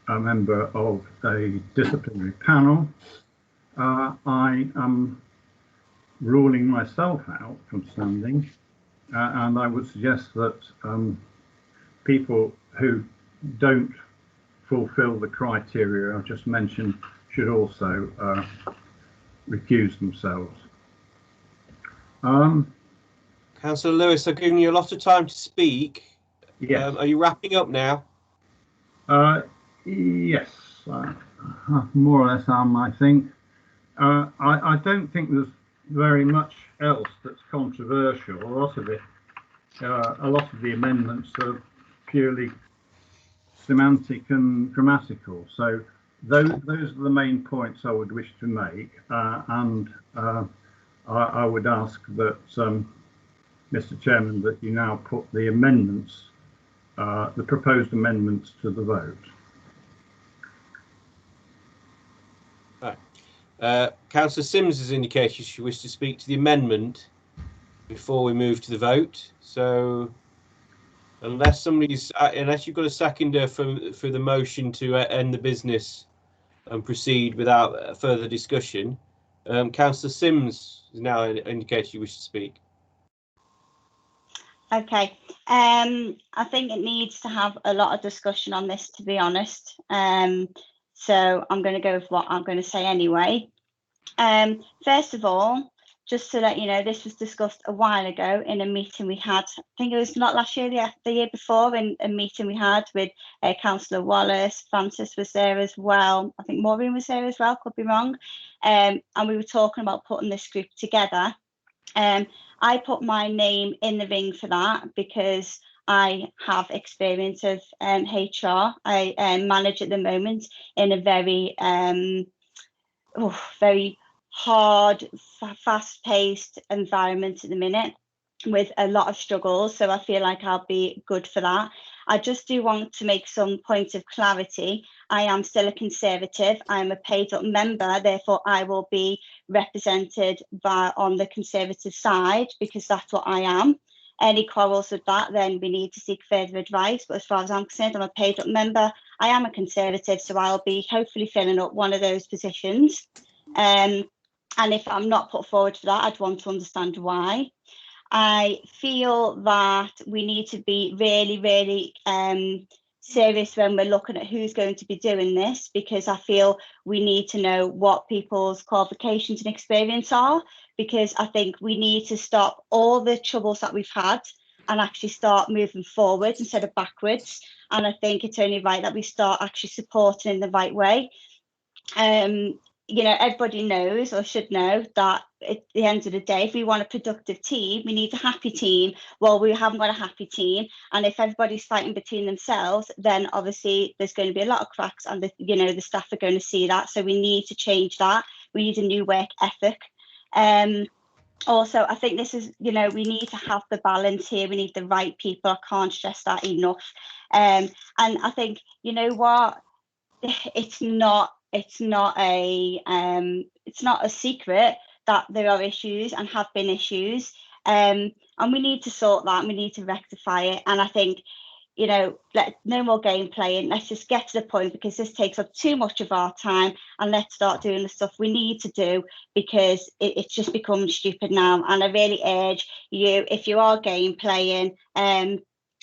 a member of a disciplinary panel, I am ruling myself out from standing, and I would suggest that people who don't fulfill the criteria I've just mentioned should also recuse themselves. Councillor Lewis, I've given you a lot of time to speak. Yes. Are you wrapping up now? Yes, more or less I think. I don't think there's very much else that's controversial. A lot of the amendments are purely semantic and grammatical. So those are the main points I would wish to make, and I would ask that, Mr. Chairman, that you now put the amendments, the proposed amendments, to the vote. Right. Councillor Sims has indicated she wishes to speak to the amendment before we move to the vote. So unless you've got a seconder for the motion to end the business and proceed without further discussion, Councillor Sims has now indicated she wishes to speak. Okay, I think it needs to have a lot of discussion on this, to be honest. So I'm going to go with what I'm going to say anyway. First of all, just to let you know, this was discussed a while ago in a meeting we had. I think it was not last year, the year before, in a meeting we had with Councillor Wallace. Francis was there as well. I think Maureen was there as well, could be wrong. And we were talking about putting this group together. I put my name in the ring for that because I have experience of HR. I manage at the moment in a very, very hard, fast-paced environment at the minute with a lot of struggles. So I feel like I'll be good for that. I just do want to make some points of clarity. I am still a Conservative. I am a paid up member, therefore I will be represented on the Conservative side because that's what I am. Any quarrels with that, then we need to seek further advice. But as far as I'm concerned, I'm a paid up member. I am a Conservative, so I'll be hopefully filling up one of those positions. And if I'm not put forward for that, I'd want to understand why. I feel that we need to be really, really serious when we're looking at who's going to be doing this, because I feel we need to know what people's qualifications and experience are, because I think we need to stop all the troubles that we've had and actually start moving forwards instead of backwards. And I think it's only right that we start actually supporting in the right way. You know, everybody knows or should know that at the end of the day, if we want a productive team, we need a happy team. Well, we haven't got a happy team, and if everybody's fighting between themselves, then obviously there's going to be a lot of cracks, and the staff are going to see that. So we need to change that. We need a new work ethic. Also, I think this is, we need to have the balance here. We need the right people. I can't stress that enough. And I think, you know what, it's not a secret that there are issues and have been issues, and we need to sort that, and we need to rectify it. And I think, no more game playing. Let's just get to the point, because this takes up too much of our time, and let's start doing the stuff we need to do, because it's just become stupid now. And I really urge you, if you are game playing,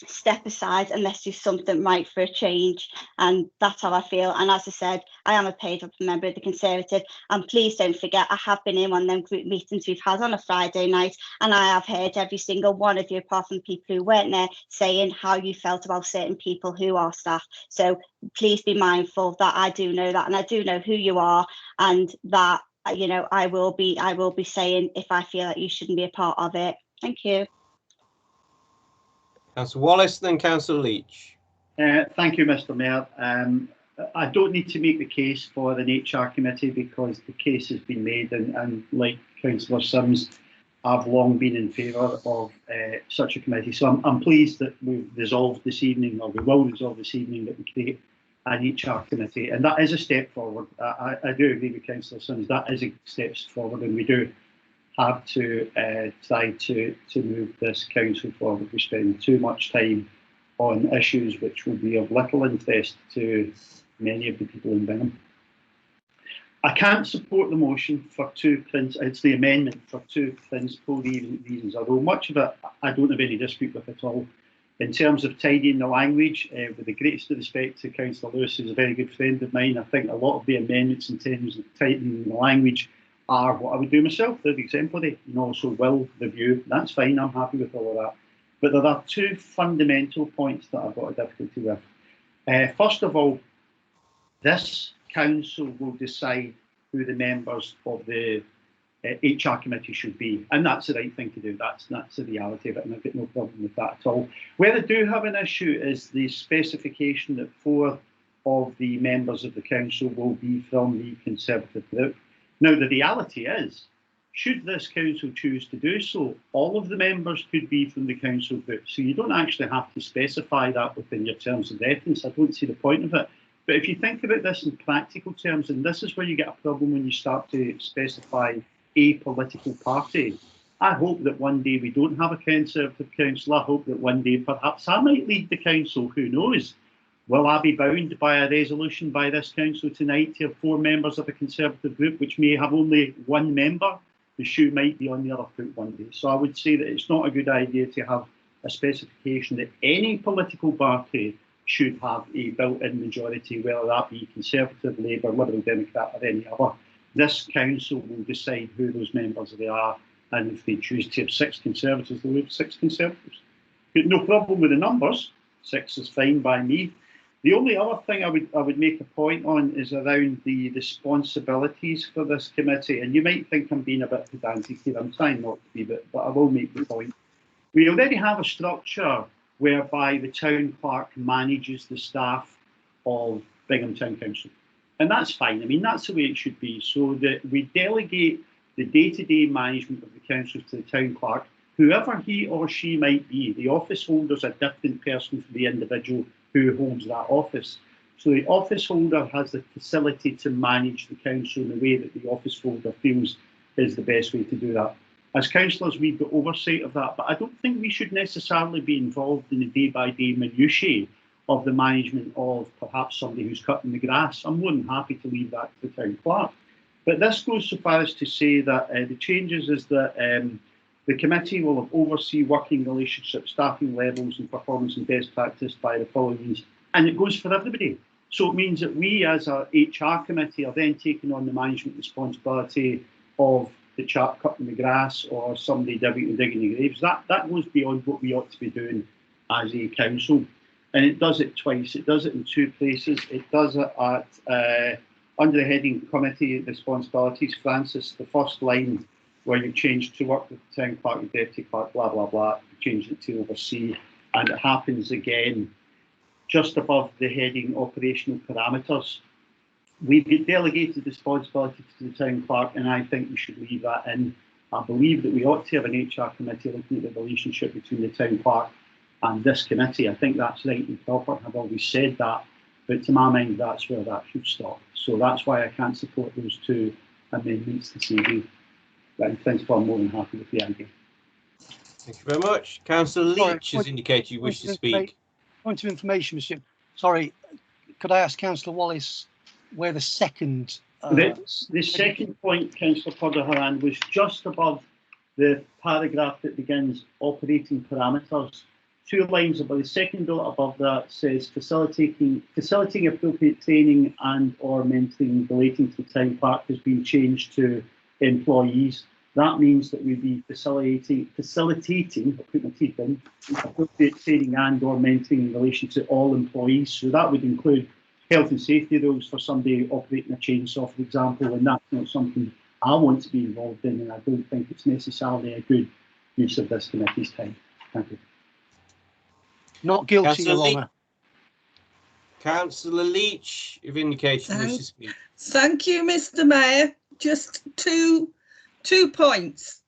step aside and let's do something right for a change. And that's how I feel. And as I said, I am a paid up member of the Conservative, and please don't forget, I have been in one of them group meetings we've had on a Friday night, and I have heard every single one of you, apart from the people who weren't there, saying how you felt about certain people who are staff. So please be mindful that I do know that, and I do know who you are, and that I will be saying if I feel that you shouldn't be a part of it. Thank you. Councillor Wallace, then Councillor Leach. Thank you, Mr. Mayor. I don't need to make the case for the HR committee, because the case has been made, and like Councillor Sims, I've long been in favour of such a committee. So I'm pleased that we've resolved this evening, or we will resolve this evening, that we create an HR committee, and that is a step forward. I do agree with Councillor Sims, that is a step forward, and we do have to try to move this council forward. We spend too much time on issues which will be of little interest to many of the people in Bingham. I can't support the motion for it's the amendment for two principal reasons, although much of it I don't have any dispute with at all. In terms of tidying the language, with the greatest of respect to Councillor Lewis, who's a very good friend of mine, I think a lot of the amendments in terms of tightening the language are what I would do myself. They're exemplary, so will review. That's fine, I'm happy with all of that. But there are two fundamental points that I've got a difficulty with. First of all, this council will decide who the members of the HR committee should be, and that's the right thing to do. That's the reality of it, and I've got no problem with that at all. Where I do have an issue is the specification that 4 of the members of the council will be from the Conservative group. Now, the reality is, should this council choose to do so, all of the members could be from the council group. So you don't actually have to specify that within your terms of reference. I don't see the point of it. But if you think about this in practical terms, and this is where you get a problem when you start to specify a political party, I hope that one day we don't have a Conservative council. I hope that one day perhaps I might lead the council, who knows? Will I be bound by a resolution by this council tonight to have 4 members of a Conservative group, which may have only 1 member? The shoe might be on the other foot one day. So I would say that it's not a good idea to have a specification that any political party should have a built-in majority, whether that be Conservative, Labour, Liberal Democrat, or any other. This council will decide who those members they are, and if they choose to have 6 Conservatives, they'll have 6 Conservatives. Got no problem with the numbers. 6 is fine by me. The only other thing I would make a point on is around the responsibilities for this committee. And you might think I'm being a bit pedantic here. I'm trying not to be, but I will make the point. We already have a structure whereby the town clerk manages the staff of Bingham Town Council. And that's fine. I mean, that's the way it should be. So that we delegate the day-to-day management of the council to the town clerk, whoever he or she might be. The office holder is a different person for the individual who holds that office. So the office holder has the facility to manage the council in the way that the office holder feels is the best way to do that. As councillors, we've got oversight of that, but I don't think we should necessarily be involved in the day-by-day minutiae of the management of perhaps somebody who's cutting the grass. I'm more than happy to leave that to the town clerk. But this goes so far as to say that the changes is that the committee will oversee working relationships, staffing levels and performance and best practice by the following means: and it goes for everybody. So it means that we as a HR committee are then taking on the management responsibility of the chap cutting the grass or somebody digging the graves. That goes beyond what we ought to be doing as a council. And it does it twice. It does it in two places. It does it at under the heading committee responsibilities. Francis, the first line where you change to work with the town clerk, the deputy clerk, blah, blah, blah, you change it to oversee. And it happens again just above the heading operational parameters. We've delegated responsibility to the town clerk, and I think we should leave that in. I believe that we ought to have an HR committee looking at the relationship between the town clerk and this committee. I think that's right and proper. I've always said that, but to my mind, that's where that should stop. So that's why I can't support those two amendments this evening. But in principle, I'm more than happy with the idea. Thank you very much. Councillor Leach has indicated you wish to speak. Point of information, Mr. Sorry, could I ask Councillor Wallace where the second... the second point, Councillor Purdy-Horan, was just above the paragraph that begins operating parameters. 2 lines above, the second bullet above that says facilitating appropriate training and or mentoring relating to the town clerk has been changed to employees. That means that we'd be facilitating, I'll put my teeth in, appropriate training and or mentoring in relation to all employees. So that would include health and safety rules for somebody operating a chainsaw, for example, and that's not something I want to be involved in, and I don't think it's necessarily a good use of this committee's time. Thank you. Not guilty, Your Honour. Councillor Leach, you've indicated you wish to speak. Thank you, Mr. Mayor. Just two points.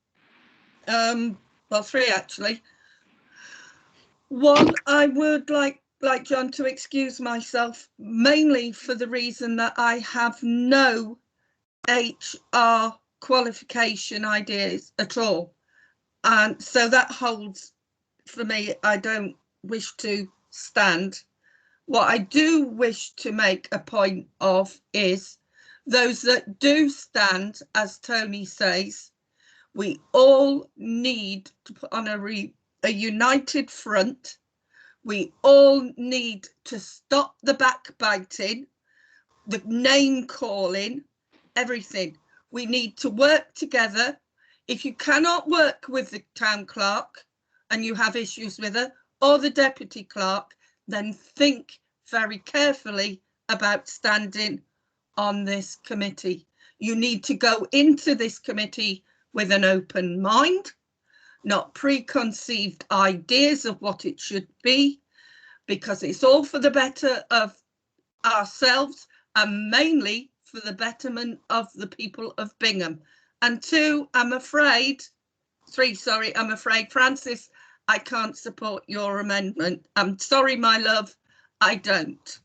Well, 3 actually. One, I would like John to excuse myself, mainly for the reason that I have no HR qualification ideas at all. And so that holds for me. I don't wish to stand. What I do wish to make a point of is those that do stand, as Tony says, we all need to put on a united front. We all need to stop the backbiting, the name calling, everything. We need to work together. If you cannot work with the town clerk and you have issues with her or the deputy clerk, then think very carefully about standing on this committee. You need to go into this committee with an open mind, not preconceived ideas of what it should be, because it's all for the better of ourselves and mainly for the betterment of the people of Bingham. And 2, I'm afraid, Francis, I can't support your amendment. I'm sorry, my love, I don't.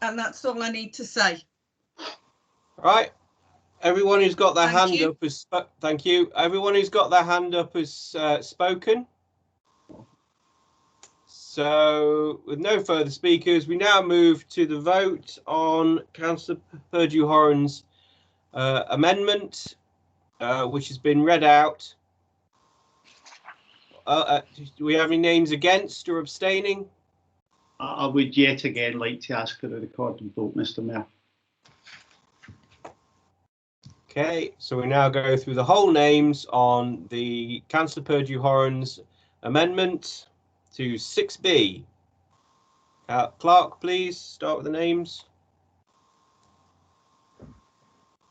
And that's all I need to say. Right. Everyone who's got their hand up has thank you. Everyone who's got their hand up has spoken. So with no further speakers, we now move to the vote on Councillor Purdew-Horan's amendment, which has been read out. Do we have any names against or abstaining? I would yet again like to ask for a recorded vote, Mr. Mayor. Okay, so we now go through the whole names on the Councillor Purdew-Horan's amendment to 6B. Clerk, please start with the names.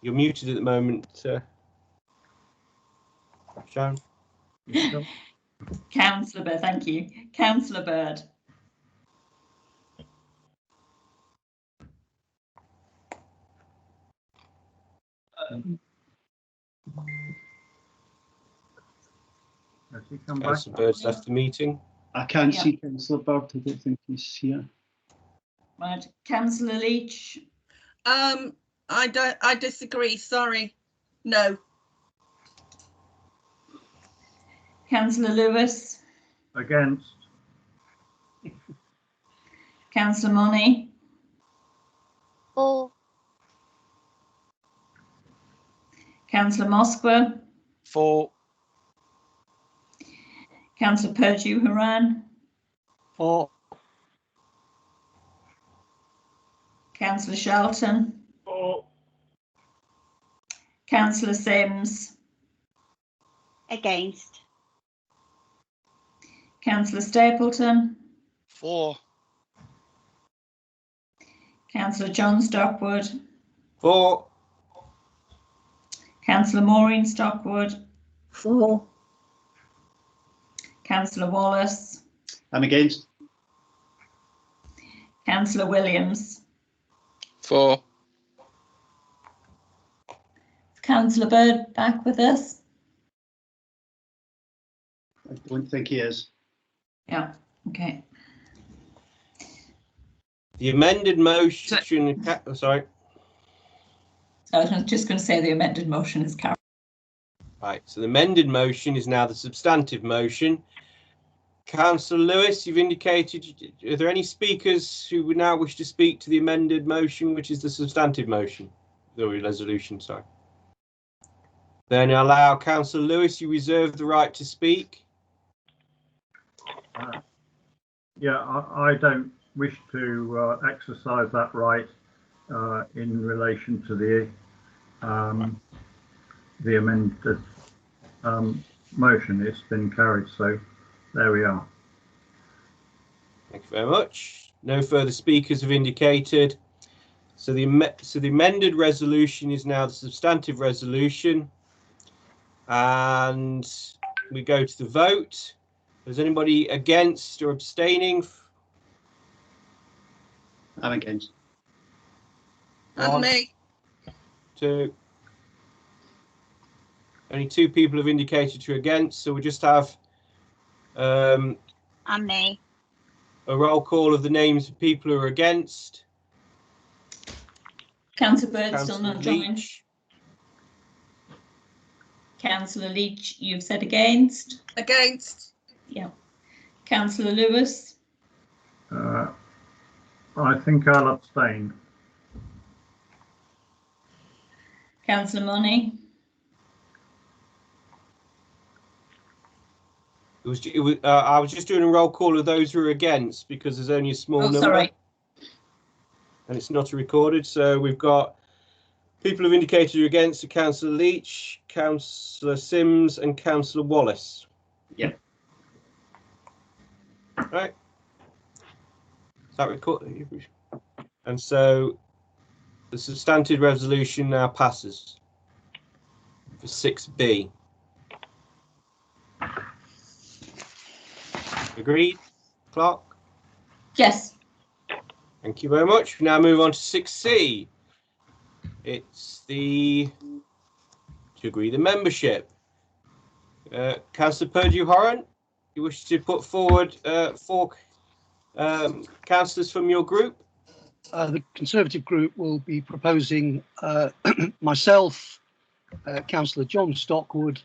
You're muted at the moment, Sharon. Councillor Bird, thank you. Councillor Bird. Councillor Bird's left the meeting. I can't see Councillor Bird. I don't think he's here. Right, Councillor Leach. I disagree. Sorry, no. Councillor Lewis. Against. Councillor Money. For. Councillor Moskwa. For. Councillor Purdew-Horan. For. Councillor Shelton, For. Councillor Sims, Against. Councillor Stapleton, 4. Councillor John Stockwood, 4. Councillor Maureen Stockwood, 4. Councillor Wallace, I'm against. Councillor Williams, 4. Councillor Bird back with us? I don't think he is. Yeah, okay. The amended motion. Sorry. I was just going to say the amended motion is carried. Right. So the amended motion is now the substantive motion. Councillor Lewis, you've indicated. Are there any speakers who would now wish to speak to the amended motion, which is the substantive motion, the resolution? Sorry. Then I allow Councillor Lewis. You reserve the right to speak. Yeah, I don't wish to exercise that right in relation to the amended motion. It's been carried, so there we are. Thank you very much. No further speakers have indicated. So the amended resolution is now the substantive resolution, and we go to the vote. Is anybody against or abstaining? I'm against. And me. 2. Only 2 people have indicated to against, so we'll just have And me. a roll call of the names of people who are against. Councillor Bird still Councillor not joined. Leach. Councillor Leach, you've said against. Against. Yeah. Councillor Lewis, I think I'll abstain. Councillor Money, I was just doing a roll call of those who are against because there's only a small number. sorry. And it's not recorded. So we've got people who've indicated you're against: Councillor Leach, Councillor Sims, and Councillor Wallace. Yep. Right. Is that recorded? And so the substantive resolution now passes for 6B. Agreed, Clark? Yes. Thank you very much. We now move on to 6C. It's to agree the membership. Councillor Purdue-Horan, you wish to put forward 4 councillors from your group? The Conservative group will be proposing myself, Councillor John Stockwood,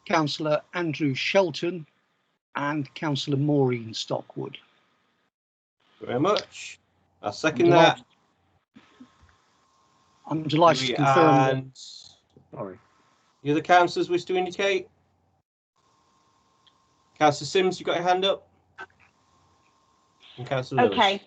Councillor Andrew Shelton, and Councillor Maureen Stockwood. Thank you very much. I'll second that. I'm delighted to confirm. And sorry, the other councillors wish to indicate? Councillor Sims, you got your hand up? And Councillor Lewis.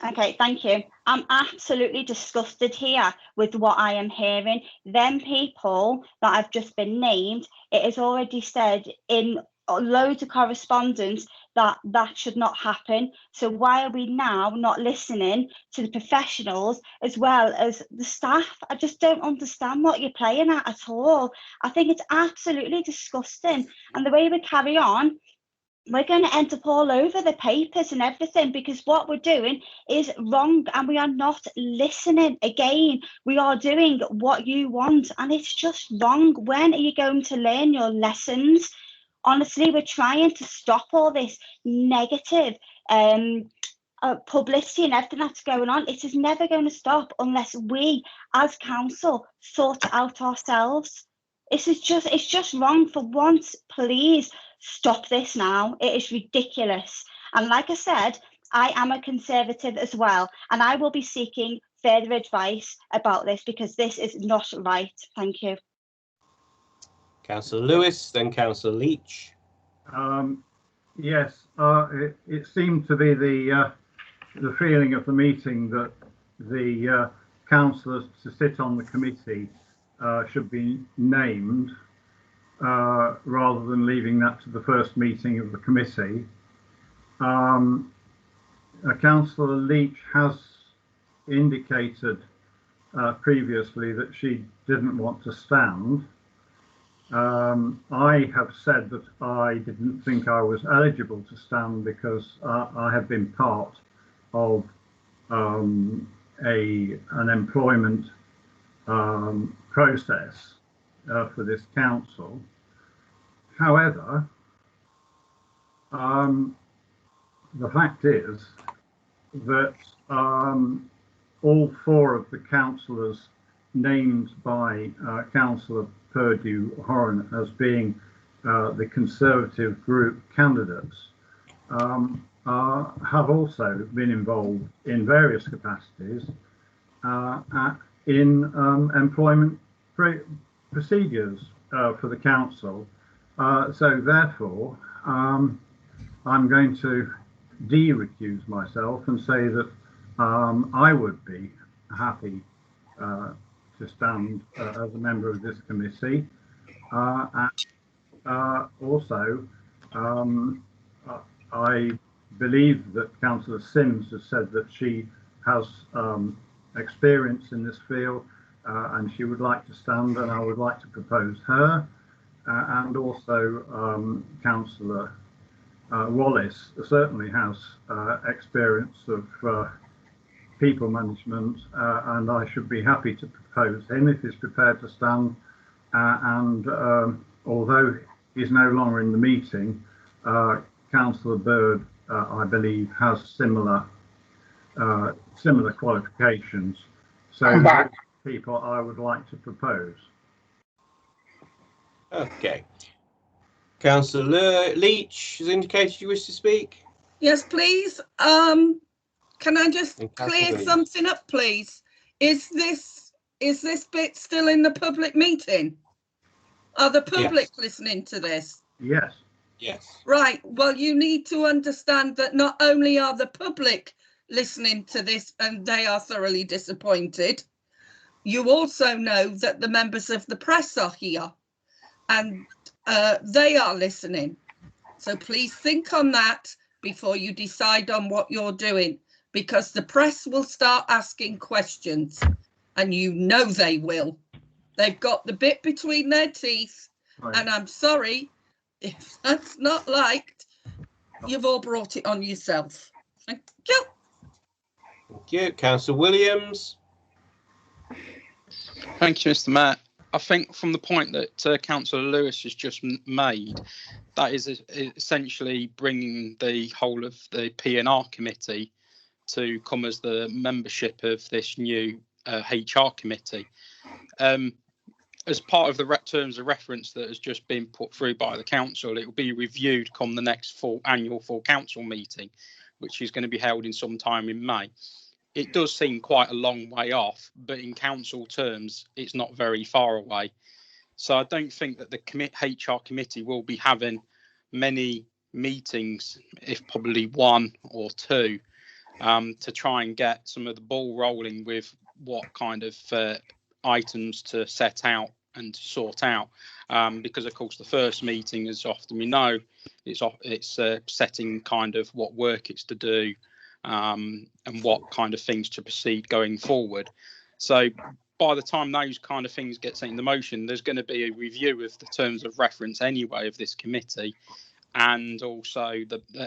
Okay, thank you. I'm absolutely disgusted here with what I am hearing. Them people that have just been named, it is already said in loads of correspondence that that should not happen. So why are we now not listening to the professionals as well as the staff? I just don't understand what you're playing at all. I think it's absolutely disgusting. And the way we carry on, we're going to end up all over the papers and everything, because what we're doing is wrong and we are not listening. Again, we are doing what you want and it's just wrong. When are you going to learn your lessons? Honestly, we're trying to stop all this negative publicity and everything that's going on. It is never going to stop unless we as council sort it out ourselves. It's just wrong. For once, please stop this now. It is ridiculous. And like I said, I am a Conservative as well, and I will be seeking further advice about this because this is not right. Thank you. Councillor Lewis, then Councillor Leach. Yes, it seemed to be the the feeling of the meeting that the councillors to sit on the committee should be named rather than leaving that to the first meeting of the committee. Councillor Leach has indicated previously that she didn't want to stand. I have said that I didn't think I was eligible to stand because I have been part of an employment process for this council. However, the fact is that all four of the councillors named by Councillor Purdue-Horan as being the Conservative group candidates have also been involved in various capacities in employment procedures for the council. So therefore, I'm going to de-recuse myself and say that I would be happy to stand as a member of this committee. Also, I believe that Councillor Sims has said that she has experience in this field and she would like to stand, and I would like to propose her. And also Councillor Wallace certainly has experience of people management, and I should be happy to propose him if he's prepared to stand. Although he's no longer in the meeting, Councillor Bird, I believe, has similar qualifications. So people I would like to propose. Okay. Councillor Leach has indicated you wish to speak. Yes, please. Can I just clear something up, please? Is this bit still in the public meeting? Are the public listening to this? Yes. Yes. Right. Well, you need to understand that not only are the public listening to this and they are thoroughly disappointed, you also know that the members of the press are here and they are listening. So please think on that before you decide on what you're doing, because the press will start asking questions, and you know they will. They've got the bit between their teeth, right. And I'm sorry if that's not liked. You've all brought it on yourself. Thank you. Thank you. Councillor Williams. Thank you, Mr. Mayor. I think from the point that Councillor Lewis has just made, that is essentially bringing the whole of the P&R committee to come as the membership of this new HR committee. As part of the terms of reference that has just been put through by the council, it will be reviewed come the next annual full council meeting, which is going to be held in some time in May. It does seem quite a long way off, but in council terms, it's not very far away. So I don't think that the HR committee will be having many meetings, if probably one or two, to try and get some of the ball rolling with what kind of items to set out and to sort out. Because, of course, the first meeting, as often we know, it's setting kind of what work it's to do, and what kind of things to proceed going forward. So by the time those kind of things get set into motion, there's going to be a review of the terms of reference anyway of this committee, and also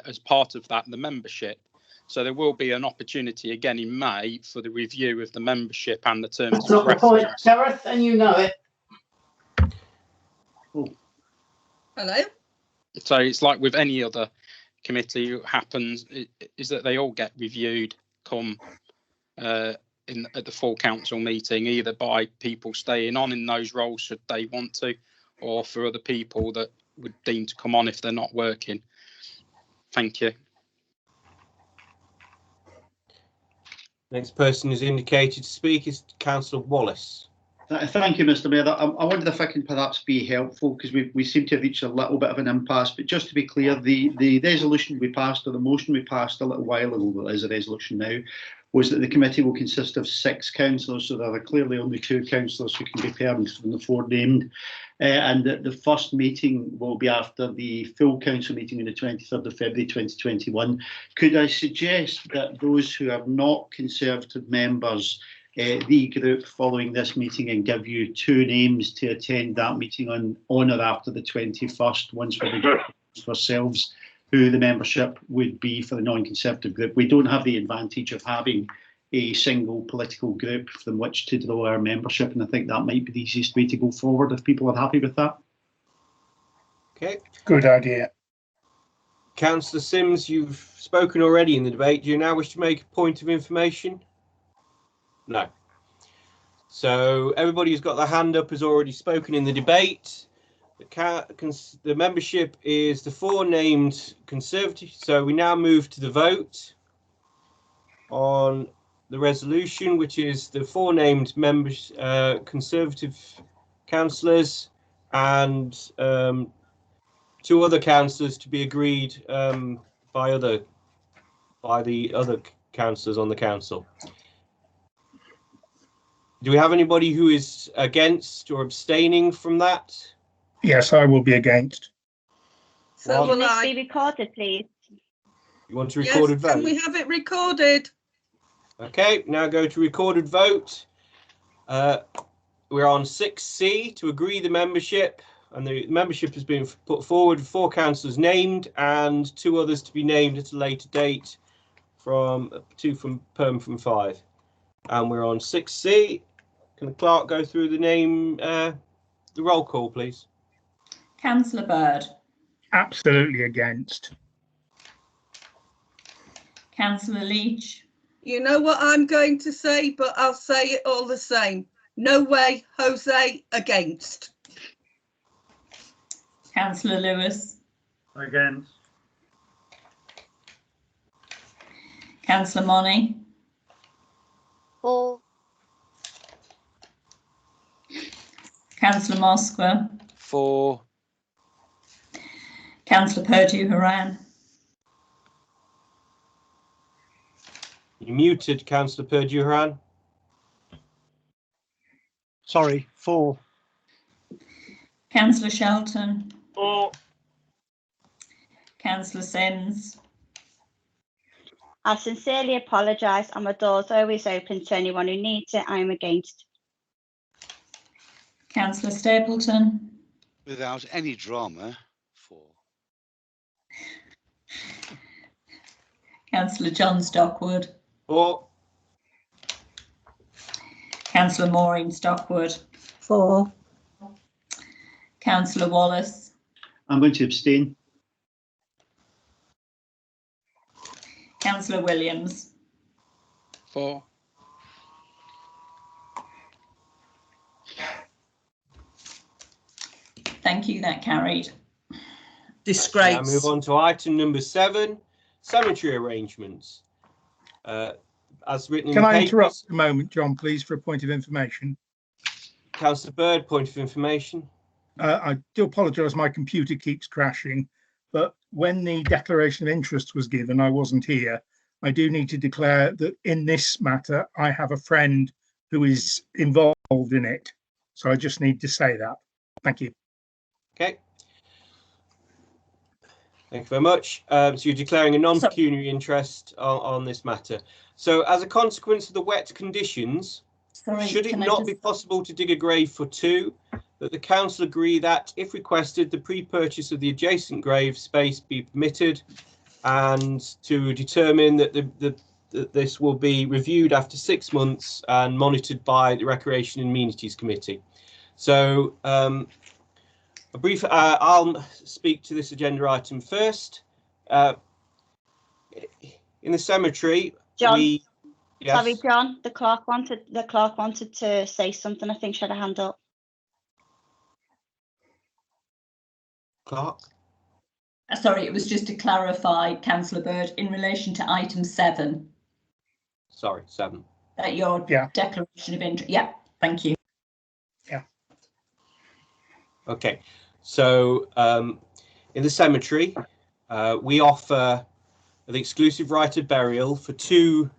as part of that, the membership. So there will be an opportunity again in May for the review of the membership and the terms That's of not the reference. point, Gareth, and you know it. Hello? So it's like with any other committee, what happens is that they all get reviewed come at the full council meeting, either by people staying on in those roles should they want to, or for other people that would deem to come on if they're not working. Thank you. Next person who's indicated to speak is Councillor Wallace. Thank you, Mr. Mayor. I wondered if I can perhaps be helpful, because we seem to have reached a little bit of an impasse. But just to be clear, the resolution we passed, or the motion we passed a little while ago, that is a resolution now, was that the committee will consist of 6 councillors. So there are clearly only 2 councillors who can be paired from the 4 named. And that the first meeting will be after the full council meeting on the 23rd of February 2021. Could I suggest that those who are not Conservative members regroup following this meeting and give you 2 names to attend that meeting on or after the 21st, once we've for ourselves who the membership would be for the non-Conservative group? We don't have the advantage of having a single political group from which to draw our membership, and I think that might be the easiest way to go forward if people are happy with that. Okay. Good idea. Councillor Sims, you've spoken already in the debate. Do you now wish to make a point of information? No. So everybody who's got their hand up has already spoken in the debate. The membership is the 4 named Conservatives. So we now move to the vote on the resolution, which is the 4 named members, Conservative councillors, and 2 other councillors to be agreed by the other councillors on the council. Do we have anybody who is against or abstaining from that? Yes, I will be against. So Can will this I. be recorded, please? You want to recorded vote? Can we have it recorded? Okay, now go to recorded vote. We're on 6C to agree the membership, and the membership has been put forward, 4 councillors named and 2 others to be named at a later date, from 2 from Perm from 5. And we're on 6C. Can the clerk go through the name, the roll call, please? Councillor Bird. Absolutely against. Councillor Leach. You know what I'm going to say, but I'll say it all the same. No way, Jose, against. Councillor Lewis. Against. Councillor Money. For. Councillor Moskwa. For. Councillor Purdue-Haran. You muted, Councillor Purdue-Haran. Sorry, 4. Councillor Shelton. For. Councillor Sims. I sincerely apologise, and my door's always open to anyone who needs it. I'm against. Councillor Stapleton. Without any drama, 4. Councillor John Stockwood. For. Councillor Maureen Stockwood. For. Councillor Wallace. I'm going to abstain. Councillor Williams. For. Thank you, that carried. Disgrace. Now move on to item number 7, cemetery arrangements. As written in Can the I papers. interrupt a moment, John, please, for a point of information? Councillor Bird, point of information. I do apologise, my computer keeps crashing, but when the declaration of interest was given, I wasn't here. I do need to declare that in this matter, I have a friend who is involved in it. So I just need to say that. Thank you. Okay. Thank you very much. So you're declaring a non-pecuniary interest on this matter. So as a consequence of the wet conditions, should it not be possible to dig a grave for 2, that the council agree that, if requested, the pre-purchase of the adjacent grave space be permitted, and to determine that that this will be reviewed after 6 months and monitored by the Recreation and Amenities Committee. So a brief, I'll speak to this agenda item first. In the cemetery, John, yes. Sorry, John. The clerk wanted to say something. I think she had a hand up. Clerk. Sorry, it was just to clarify, Councillor Bird, in relation to item 7. Sorry, 7. Your declaration of interest. Yeah, thank you. Okay, so in the cemetery, we offer the exclusive right of burial for 2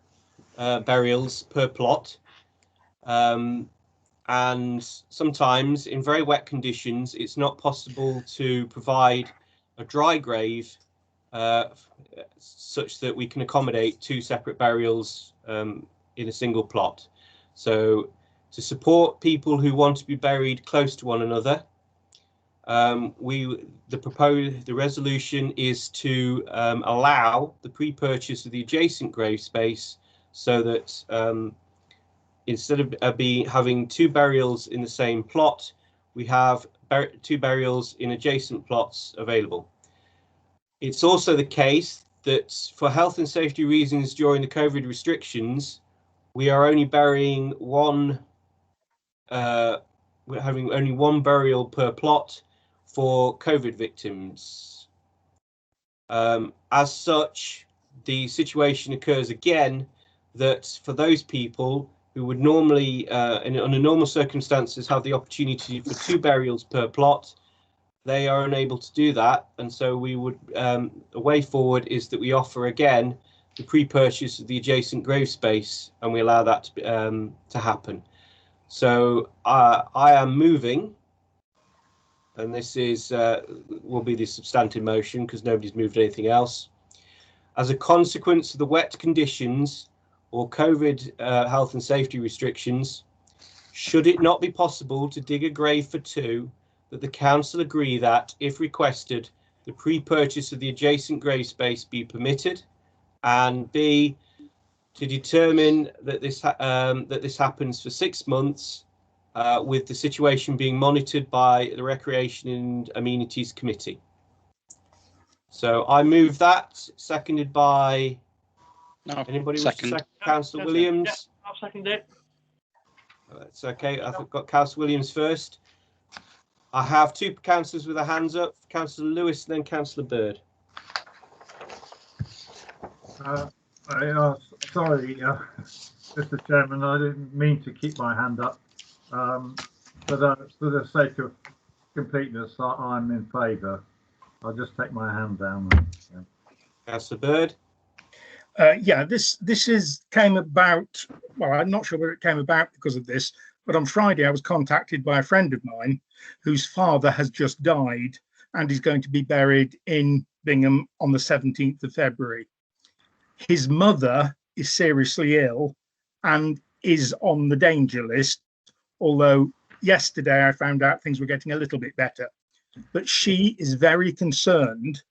burials per plot. And sometimes in very wet conditions, it's not possible to provide a dry grave such that we can accommodate 2 separate burials in a single plot. So to support people who want to be buried close to one another, the resolution is to allow the pre-purchase of the adjacent grave space, so that instead of having 2 burials in the same plot, we have 2 burials in adjacent plots available. It's also the case that for health and safety reasons during the COVID restrictions, we are only burying we're having only 1 burial per plot for COVID victims. As such, the situation occurs again that for those people who would normally, under normal circumstances, have the opportunity for 2 burials per plot, they are unable to do that. And so we would, a way forward is that we offer again the pre-purchase of the adjacent grave space, and we allow that to happen. So I am moving, and this is will be the substantive motion because nobody's moved anything else. As a consequence of the wet conditions or COVID health and safety restrictions, should it not be possible to dig a grave for 2, that the council agree that, if requested, the pre-purchase of the adjacent grave space be permitted, and B, to determine that this happens for 6 months, with the situation being monitored by the Recreation and Amenities Committee. So I move that, seconded by anybody? Second. Councillor Williams. Yeah, I'll second it. That's okay. I've got Councillor Williams first. I have 2 councillors with their hands up, Councillor Lewis and then Councillor Bird. Sorry, Mr. Chairman, I didn't mean to keep my hand up. But for the sake of completeness, I'm in favour. I'll just take my hand down. Yeah. Councillor Bird. Yeah, this came about. Well, I'm not sure where it came about because of this, but on Friday I was contacted by a friend of mine whose father has just died and is going to be buried in Bingham on the 17th of February. His mother is seriously ill and is on the danger list, although yesterday I found out things were getting a little bit better. But she is very concerned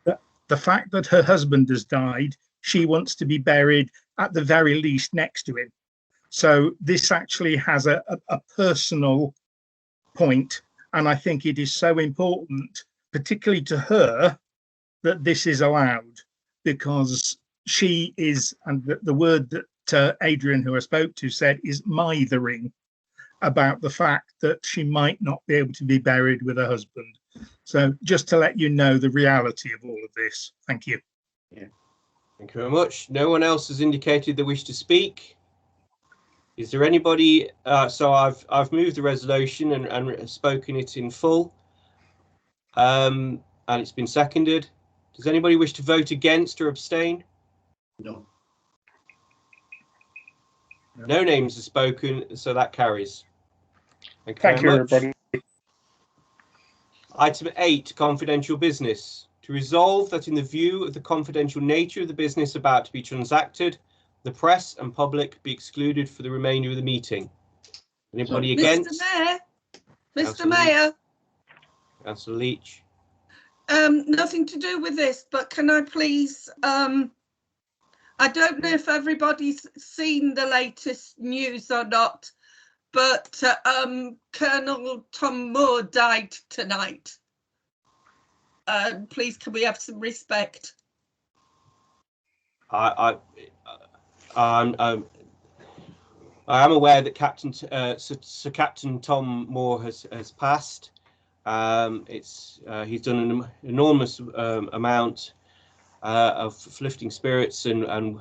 that the fact that her husband has died, she wants to be buried at the very least next to him. So this actually has a personal point, and I think it is so important, particularly to her, that this is allowed, because she is, and the word that Adrian, who I spoke to, said is mithering about the fact that she might not be able to be buried with her husband. So just to let you know the reality of all of this. Thank you. Yeah. Thank you very much. No one else has indicated they wish to speak. Is there anybody? So I've moved the resolution and spoken it in full, and it's been seconded. Does anybody wish to vote against or abstain? No. No names are spoken, so that carries. Thank you, everybody. Item 8, confidential business. To resolve that in the view of the confidential nature of the business about to be transacted, the press and public be excluded for the remainder of the meeting. Anybody against? Mr. Mayor. Councillor Leach. Nothing to do with this, but can I please, I don't know if everybody's seen the latest news or not, but Colonel Tom Moore died tonight. Please, can we have some respect? I am aware that Sir Captain Tom Moore has passed. He's done an enormous amount of lifting spirits and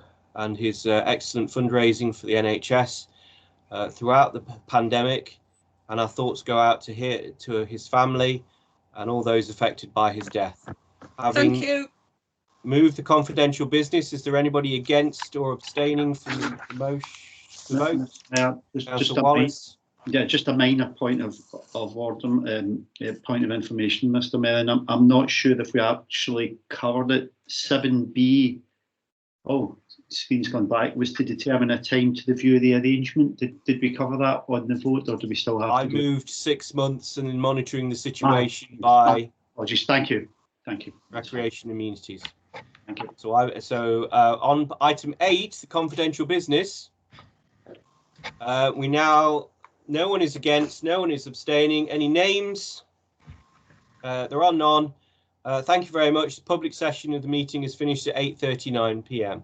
his excellent fundraising for the NHS throughout the pandemic. and our thoughts go out to his family and all those affected by his death. Having Thank you. moved the confidential business, is there anybody against or abstaining from the motion? The vote? Just Wallace. just a minor point of order, point of information, Mr. Mayor. And I'm not sure if we actually covered it. 7B. Oh, screen's gone back. Was to determine a time to review the arrangement. Did we cover that on the vote, or do we still have? I moved 6 months and in monitoring the situation by. Apologies. Thank you. Thank you. Recreation Immunities. Thank you. So on item 8, the confidential business. We now, no one is against, no one is abstaining. Any names? There are none. Thank you very much. The public session of the meeting is finished at 8:39 p.m.